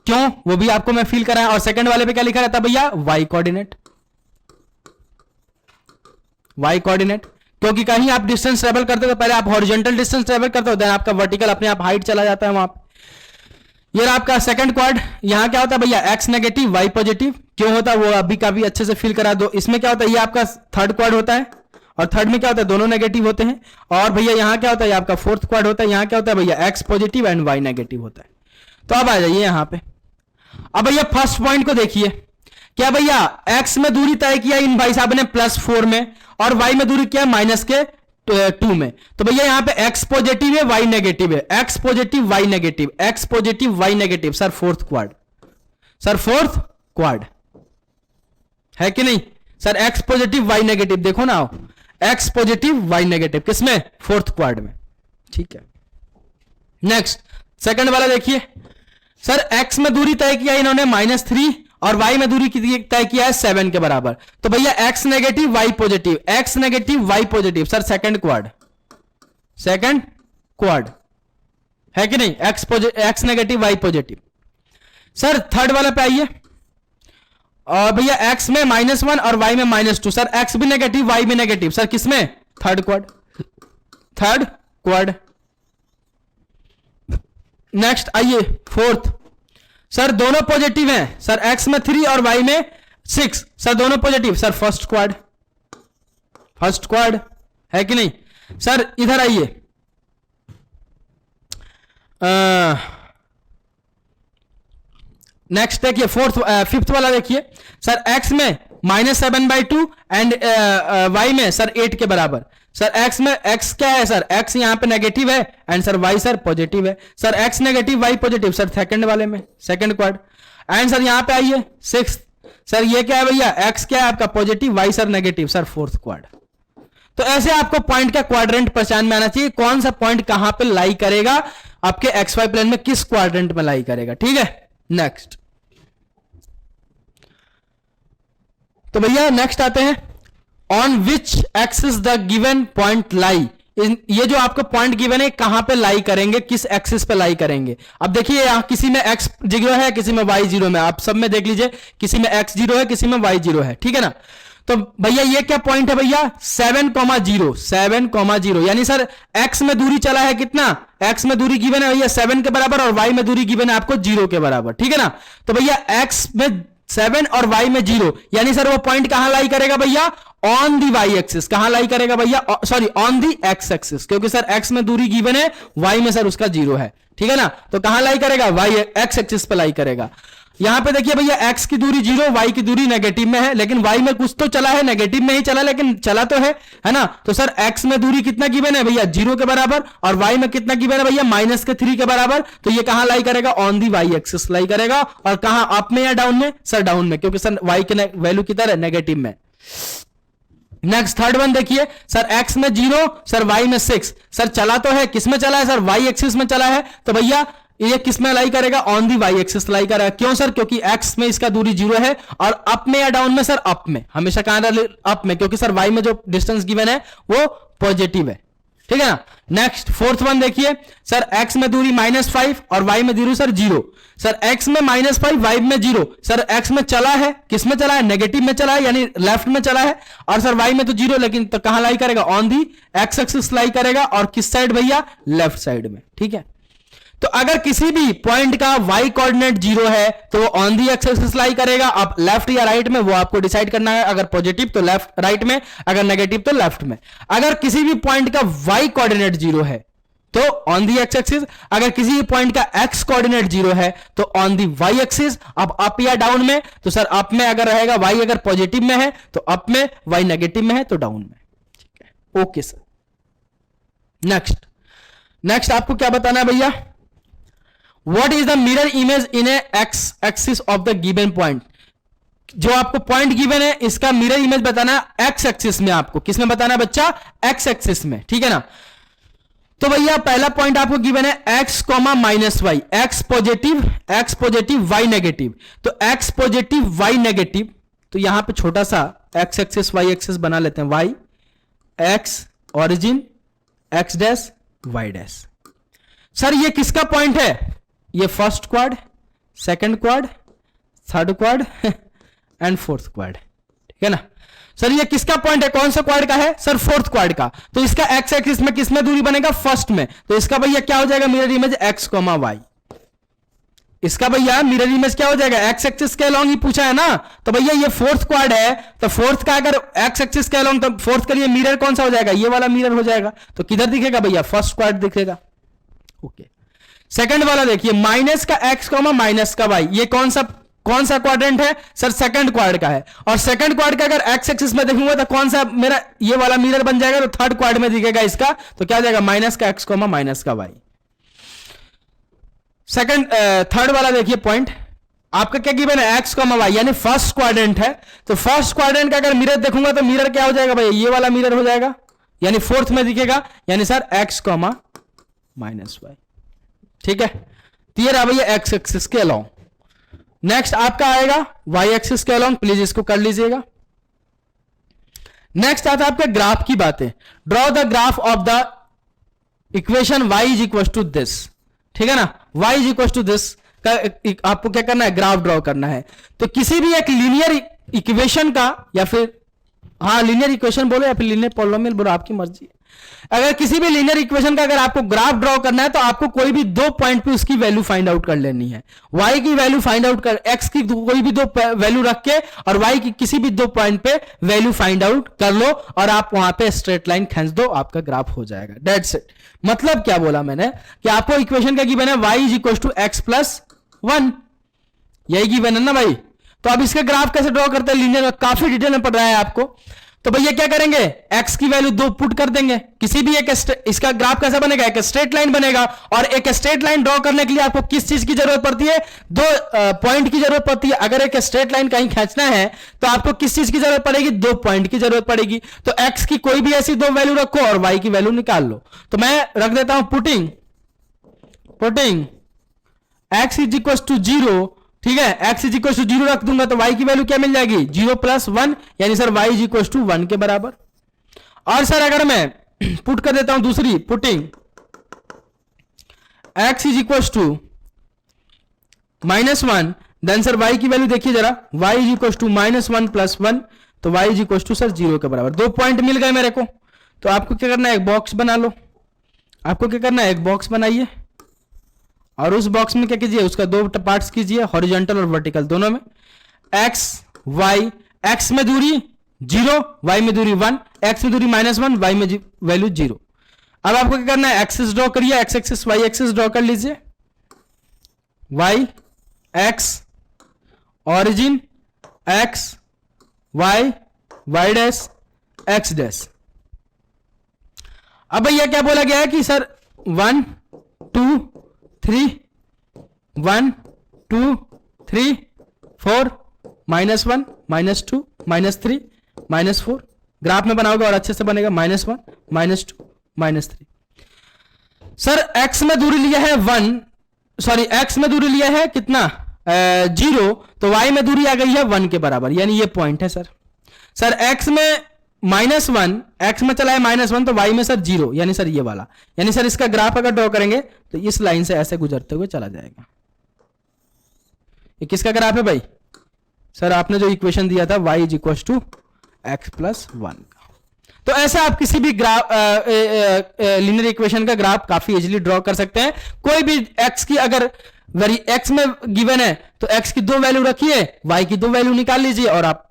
क्यों, वो भी आपको मैं फील कराया। और सेकंड वाले पे क्या लिखा रहता है भैया, वाई कोऑर्डिनेट। वाई कोऑर्डिनेट, क्योंकि कहीं आप डिस्टेंस ट्रेवल करते हो तो पहले आप हॉरिजॉन्टल डिस्टेंस ट्रेवल करते हो, देन आपका वर्टिकल अपने आप हाइट चला जाता है वहां पे। ये आपका सेकंड क्वाड, यहां क्या होता है भैया, एक्स नेगेटिव वाई पॉजिटिव। क्यों होता है वो अभी काफी अच्छे से फील करा दो। इसमें क्या होता है, ये आपका थर्ड क्वाड होता है, और थर्ड में क्या होता है, दोनों नेगेटिव होते हैं। और भैया यहां क्या होता है, आपका फोर्थ क्वाड होता है, यहां क्या होता है भैया, X positive and Y negative होता है। तो अब आ जाइए यहां पे। अब भैया फर्स्ट पॉइंट को देखिए, क्या भैया एक्स में दूरी तय किया इन भाई साहब ने +4 में, और वाई में दूरी किया -2 में। तो भैया यहां पे एक्स पॉजिटिव है वाई नेगेटिव है, X positive Y negative, X positive Y negative. Sir fourth quad, sir fourth quad है कि नहीं sir, x positive Y negative, देखो ना एक्स पॉजिटिव वाई नेगेटिव किसमें, फोर्थ क्वाड में। ठीक है, नेक्स्ट सेकंड वाला देखिए, सर एक्स में दूरी तय किया इन्होंने -3 और वाई में दूरी तय किया है 7 के बराबर। तो भैया X negative Y positive, x negative Y positive, sir second quad, second quad है कि नहीं, X negative Y positive. Sir third वाला पे आइए, और भैया एक्स में -1 और वाई में -2, सर एक्स भी नेगेटिव वाई भी नेगेटिव, सर किसमें, third quad, third quad. Next आइए फोर्थ, सर दोनों पॉजिटिव हैं, सर एक्स में 3 और वाई में 6, सर दोनों positive, sir first quad, first quad है कि नहीं। सर इधर आइए, नेक्स्ट देखिए फिफ्थ वाला देखिए, सर एक्स में -7/2 एंड वाई में सर 8 के बराबर। सर एक्स में एक्स क्या है, सर एक्स यहां पे नेगेटिव है and sir y sir positive है, sir x negative Y positive, sir second वाले में सेकंड क्वाड। एंड सर यहां पे आइए सिक्स, सर ये क्या है भैया, एक्स क्या है आपका positive Y sir negative, sir fourth quad. तो ऐसे आपको पॉइंट का क्वाड्रेंट पहचान में आना चाहिए, कौन सा पॉइंट कहां पे लाई करेगा आपके एक्स वाई प्लेन में, किस क्वाड्रेंट में लाई करेगा। ठीक है, नेक्स्ट तो भैया नेक्स्ट आते हैं, on which axis the given point लाई। ये जो आपको पॉइंट गिवन है कहां पे लाई करेंगे, किस एक्सिस पे लाई करेंगे। अब देखिए यहां किसी में x 0 है, किसी में y 0 में, आप सब में देख लीजिए, किसी में x 0 है, किसी में y 0 है, ठीक है ना। तो भैया ये क्या पॉइंट है भैया, 7,0 7,0, यानी सर x में दूरी चला है कितना, x में दूरी गिवन है भैया 7 के बराबर, और y में दूरी गिवन है आपको 0 के बराबर, ठीक है ना। तो भैया x में 7 और y में 0, यानी सर वो पॉइंट कहां लाई करेगा भैया, ऑन दी वाई एक्सिस। कहां लाई करेगा भैया, sorry on the x axis, क्योंकि सर एक्स में दूरी गिवन है, वाई में सर उसका 0 है, ठीक है ना। तो कहां लाई करेगा, वाई एक्स एक्सिस पे लाई करेगा। यहां पे देखिए भैया एक्स की दूरी 0, वाई की दूरी नेगेटिव में है, लेकिन वाई में कुछ तो चला है, नेगेटिव में ही चला, लेकिन चला तो है ना। तो सर एक्स में दूरी कितना गिवन है भैया, 0 के बराबर, और वाई में कितना गिवन है भैया, -3 के बराबर। तो ये कहां लाई करेगा, on the Y axis lie करेगा। और कहां, अप में या डाउन में, सर डाउन में, क्योंकि सर वाई के वैल्यू किधर है, नेगेटिव में। नेक्स्ट थर्ड वन देखिए, सर x में 0, सर y में 6, सर चला तो है, किस में चला है, सर y एक्सिस में चला है। तो भैया ये किस में लाई करेगा, on the y axis lie करेगा। क्यों सर, क्योंकि x में इसका दूरी 0 है, और अप में या डाउन में, सर अप में, हमेशा कहां अप में, क्योंकि सर y में जो डिस्टेंस गिवन है वो पॉजिटिव है, ठीक है ना। नेक्स्ट फोर्थ वन देखिए, सर x में दूरी -5 और y में दूरी सर 0, सर x में -5 y में 0, सर x में चला है, किस में चला है, नेगेटिव में चला है, यानी लेफ्ट में चला है, और सर y में तो 0, लेकिन तो कहां लाई करेगा, on the x axis lie करेगा, और किस साइड भैया, लेफ्ट साइड में, ठीक है। तो अगर किसी भी पॉइंट का y कोऑर्डिनेट 0 है तो वो on the x axis lie करेगा। अब लेफ्ट या राइट में वो आपको डिसाइड करना है, अगर पॉजिटिव तो लेफ्ट राइट में, अगर नेगेटिव तो लेफ्ट में। अगर किसी भी पॉइंट का y कोऑर्डिनेट 0 है तो ऑन दी एक्स एक्सिस, अगर किसी भी पॉइंट का x कोऑर्डिनेट 0 है तो ऑन दी y एक्सिस। अब अप या डाउन में, तो सर अप में अगर रहेगा y अगर पॉजिटिव में है तो अप में, y नेगेटिव में है तो डाउन में, ठीक है, ओके सर। नेक्स्ट आपको क्या बताना है भैया, What is the mirror image in a x axis of the given point? जो आपको पॉइंट गिवन है इसका मिरर इमेज बताना है x एक्सिस में, आपको किसमें बताना है बच्चा, x एक्सिस में, ठीक है ना। तो भैया पहला पॉइंट आपको गिवन है x, -y, x positive y negative. तो x पॉजिटिव y नेगेटिव, तो यहां पे छोटा सा x एक्सिस y एक्सिस बना लेते हैं, y x origin x dash y dash. Sir ये किसका पॉइंट है, ये first quad, second quad, third quad and fourth quad, ठीक है ना। सर ये किसका पॉइंट है, कौन सा क्वाड का है सर, फोर्थ क्वाड का। तो इसका एक्स एक्सिस में किसमें दूरी बनेगा, फर्स्ट में। तो इसका भैया क्या हो जाएगा, mirror image X comma Y. इसका भैया मिरर इमेज क्या हो जाएगा, एक्स एक्सिस के अलोंग ही पूछा है ना। तो भैया ये फोर्थ क्वाड है, तो फोर्थ का अगर एक्स एक्सिस के अलोंग, तो फोर्थ के लिए मिरर कौन सा हो जाएगा, ये वाला मिरर हो जाएगा। तो किधर दिखेगा भैया, फर्स्ट क्वाड दिखेगा। ओके, सेकंड वाला देखिए, माइनस का एक्स कॉमा माइनस का वाई, ये कौन सा क्वाड्रेंट है सर, सेकंड क्वाड का है। और सेकंड क्वाड का अगर एक्स एक्सिस में देखूंगा तो कौन सा मेरा ये वाला मिरर बन जाएगा, तो थर्ड क्वाड में दिखेगा इसका। तो क्या हो जाएगा, माइनस का एक्स कॉमा माइनस का वाई। सेकंड थर्ड वाला देखिए पॉइंट आपका क्या गिवन है, एक्स कॉमा वाई, यानी फर्स्ट क्वाड्रेंट है। तो फर्स्ट क्वाड्रेंट का अगर मिरर देखूंगा तो मिरर क्या हो जाएगा भाई, ये वाला मिरर हो जाएगा, यानी फोर्थ में दिखेगा, यानी sir x comma minus y. ठीक है, तो ये रहा भैया एक्स एक्सिस के अलोंग। नेक्स्ट आपका आएगा वाई एक्सिस के अलोंग, प्लीज इसको कर लीजिएगा। नेक्स्ट आता है आपके ग्राफ की बातें। Draw the graph of the equation y is equal to this, ठीक है ना। y is equal to this का आपको क्या करना है, ग्राफ ड्रॉ करना है। तो किसी भी एक लीनियर इक्वेशन का, या फिर हाँ लीनियर इक्वेशन बोलो या फिर लीनियर पॉलिनोमियल बोलो, आपकी मर्जी है। अगर किसी भी लीनियर इक्वेशन का अगर आपको ग्राफ ड्रॉ करना है तो आपको कोई भी दो पॉइंट पे उसकी वैल्यू फाइंड आउट कर लेनी है। y की वैल्यू फाइंड आउट कर, x की कोई भी दो वैल्यू रख के और y की किसी भी दो पॉइंट पे वैल्यू फाइंड आउट कर लो और आप वहां पे स्ट्रेट लाइन खींच दो, आपका ग्राफ हो जाएगा। That's it. मतलब क्या बोला मैंने कि आपको इक्वेशन का गिवन है y is equal to x plus 1, यही गिवन है ना भाई। तो अब इसका ग्राफ कैसे ड्रॉ करते हैं लीनियर, काफी डिटेल में पढ़ रहा है आपको। तो भैया क्या करेंगे, x की वैल्यू 2 पुट कर देंगे, किसी भी एक इसका ग्राफ कैसा बनेगा, एक स्ट्रेट लाइन बनेगा। और एक स्ट्रेट लाइन ड्रॉ करने के लिए आपको किस चीज की जरूरत पड़ती है, दो पॉइंट की जरूरत पड़ती है। अगर एक स्ट्रेट लाइन कहीं खींचना है तो आपको किस चीज की जरूरत पड़ेगी, दो पॉइंट की जरूरत पड़ेगी। तो x की कोई भी ऐसी दो वैल्यू रखो और y की वैल्यू निकाल लो। तो मैं रख देता हूं putting x is equal to 0, ठीक है, x इज इक्वल टू 0 रख दूंगा तो y की वैल्यू क्या मिल जाएगी, 0 प्लस 1, यानी sir y is equal to 1 के बराबर। और सर अगर मैं पुट कर देता हूं दूसरी, putting x is equal to -1, then sir y की वैल्यू देखिए जरा, y is equal to -1 plus 1, तो y is equal to sir 0 के बराबर। दो पॉइंट मिल गए मेरे को। तो आपको क्या करना है, एक बॉक्स बना लो। आपको क्या करना है, एक बॉक्स बनाइए और उस बॉक्स में क्या कीजिए, उसका दो पार्ट्स कीजिए, हॉरिजॉन्टल और वर्टिकल दोनों में। x y, x में दूरी 0, y में दूरी 1, x में दूरी -1, y में वैल्यू 0। अब आपको क्या करना है, एक्सिस ड्रॉ करिए, x axis y axis draw कर लीजिए। y x origin, x y y dash x dash. अब भैया क्या बोला गया है कि सर 1 2 3 1 2 3 4 -1 -2 -3 -4, ग्राफ में बनाओगे और अच्छे से बनेगा, -1 -2 -3। सर x में दूरी लिया है 1, सॉरी x में दूरी लिया है कितना 0, तो y में दूरी आ गई है 1 के बराबर, यानी ये पॉइंट है सर। सर x में -1, x में चला है -1, तो y में सर 0, यानी सर ये वाला, यानी सर इसका ग्राफ अगर ड्रॉ करेंगे तो इस लाइन से ऐसे गुजरते हुए चला जाएगा। ये किसका ग्राफ है भाई, सर आपने जो इक्वेशन दिया था y is equal to x plus 1 का। तो ऐसे आप किसी भी ग्राफ लीनियर इक्वेशन का ग्राफ काफी इजीली ड्रॉ कर सकते हैं। कोई भी x की अगर x में गिवन है तो x की दो वैल्यू रखिए, y की दो वैल्यू निकाल लीजिए और आप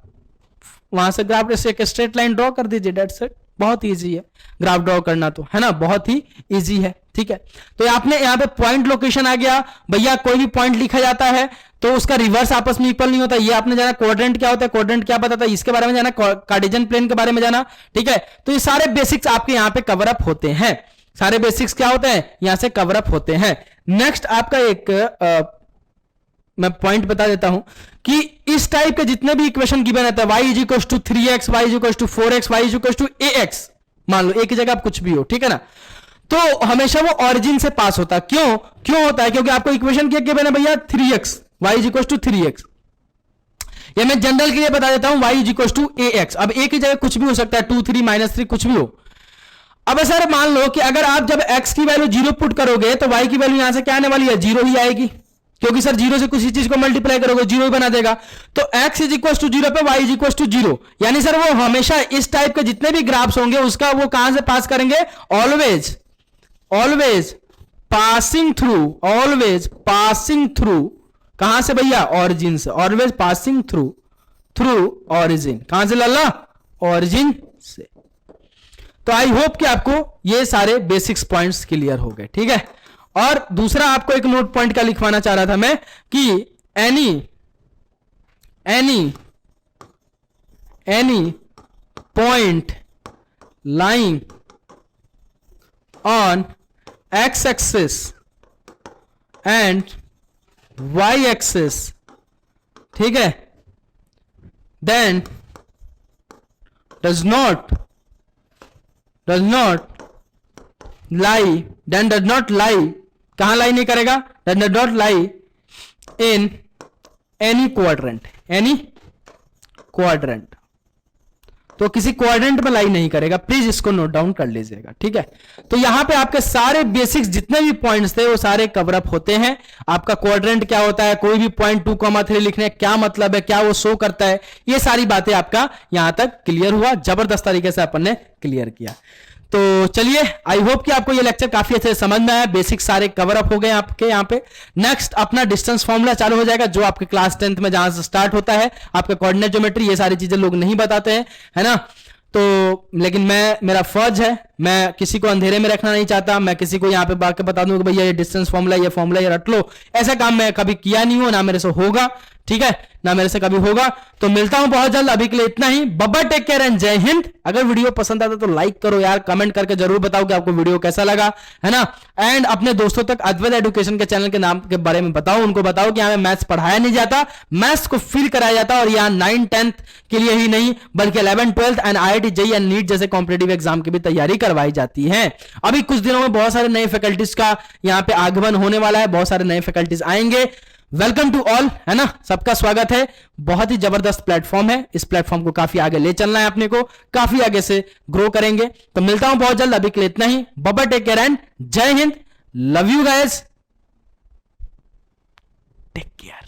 वहां से ग्राफ से एक स्ट्रेट लाइन ड्रॉ कर दीजिए। That's it. बहुत इजी है ग्राफ ड्रॉ करना, तो है ना, बहुत ही इजी है। ठीक है, तो आपने यहाँ पे पॉइंट लोकेशन आ गया भैया। कोई भी पॉइंट लिखा जाता है तो उसका रिवर्स आपस में इक्वल नहीं होता। ये आपने जाना क्वाड्रेंट क्या होता है, क्वाड्रेंट क्या बताता है, इसके बारे में जाना, कार्टेशियन प्लेन के बारे में जाना। ठीक है, तो ये सारे बेसिक्स आपके यहाँ पे कवर अप होते हैं। सारे बेसिक्स क्या होते हैं, यहां से कवर अप होते हैं। नेक्स्ट आपका एक मैं पॉइंट बता देता हूं कि इस टाइप के जितने भी इक्वेशन गिवन रहता है, y is equal to 3x, y is equal to 4x, y is equal to ax, मान लो एक ही जगह आप कुछ भी हो, ठीक है ना, तो हमेशा वो ऑरिजिन से पास होता है। क्यों होता है, क्योंकि आपको इक्वेशन क्या गिवन है भैया 3x, y is equal to 3x। ये मैं जनरल के लिए बता देता हूं, y is equal to ax। अब एक ही जगह कुछ भी हो सकता है, 2 3 -3 कुछ भी हो। अब सर मान लो कि अगर आप जब x की वैल्यू 0 पुट करोगे तो y की वैल्यू यहां से क्या आने वाली है, 0 ही आएगी। क्योंकि सर जीरो से किसी चीज को मल्टीप्लाई करोगे जीरो ही बना देगा। तो x is equal to zero पे y is equal to zero, यानी सर वो हमेशा इस टाइप के जितने भी ग्राफ्स होंगे उसका वो कहां से पास करेंगे, always always passing through, always passing through कहां से भैया, ऑरिजिन से, always passing through through origin, कहां से लल्ला, ऑरिजिन से। तो आई होप कि आपको ये सारे बेसिक्स पॉइंट्स क्लियर हो गए, ठीक है। और दूसरा आपको एक नोट पॉइंट का लिखवाना चाह रहा था मैं कि any point lying on x axis and Y axis, ठीक है, देन does not lie, कहां लाई नहीं करेगा, does not lie in any quadrant, तो किसी क्वाड्रेंट में लाई नहीं करेगा, प्लीज इसको नोट डाउन कर लीजिएगा, ठीक है। तो यहां पे आपके सारे बेसिक्स जितने भी पॉइंट्स थे वो सारे कवर अप होते हैं। आपका क्वाड्रेंट क्या होता है, कोई भी पॉइंट 2,3 लिखने क्या मतलब है, क्या वो शो करता है, ये सारी बातें आपका यहां तक क्लियर हुआ, जबरदस्त तरीके से अपन ने क्लियर किया। तो चलिए, आई होप कि आपको ये लेक्चर काफी अच्छे से समझ में आया, बेसिक सारे कवर अप हो गए आपके यहाँ पे। नेक्स्ट अपना डिस्टेंस फॉर्मूला चालू हो जाएगा, जो आपके क्लास 10th में जहां से स्टार्ट होता है। आपका कोऑर्डिनेट ज्योमेट्री, ये सारी चीजें लोग नहीं बताते हैं, है ना। तो लेकिन मेरा फर्ज है, मैं किसी को अंधेरे में रखना नहीं चाहता, मैं किसी को यहाँ पे बाकी बता दूं कि भैया ये डिस्टेंस फॉर्मूला, ये फॉर्मूला, ये रट लो। ऐसा काम मैं कभी किया नहीं हूं, ना मेरे से होगा, ठीक है, ना मेरे से कभी होगा। तो मिलता हूं बहुत जल्द, अभी के लिए इतना ही। बाबा टेक केयर एंड जय हिंद। अगर वीडियो पसंद आता तो लाइक करो यार, कमेंट करके जरूर बताओ कि आपको वीडियो कैसा लगा, है ना। एंड अपने दोस्तों तक अद्वैत एजुकेशन के चैनल के नाम के बारे में बताओ, उनको बताओ कि यहाँ मैथ्स पढ़ाया नहीं जाता, मैथ्स को फील कराया जाता, और यहाँ 9th 10th के लिए ही नहीं बल्कि 11th 12th and IIT JEE and NEET जैसे कॉम्पिटिटिव एग्जाम की भी तैयारी करवाई जाती है। अभी कुछ दिनों में बहुत सारे नए फैकल्टीज का यहाँ पे आगमन होने वाला है, बहुत सारे नए फैकल्टीज आएंगे। वेलकम टू ऑल, है ना, सबका स्वागत है। बहुत ही जबरदस्त प्लेटफॉर्म है, इस प्लेटफॉर्म को काफी आगे ले चलना है अपने को, काफी आगे से ग्रो करेंगे। तो मिलता हूं बहुत जल्द, अभी के लिए इतना ही। बाबा टेक केयर एंड जय हिंद, love you guys, take care.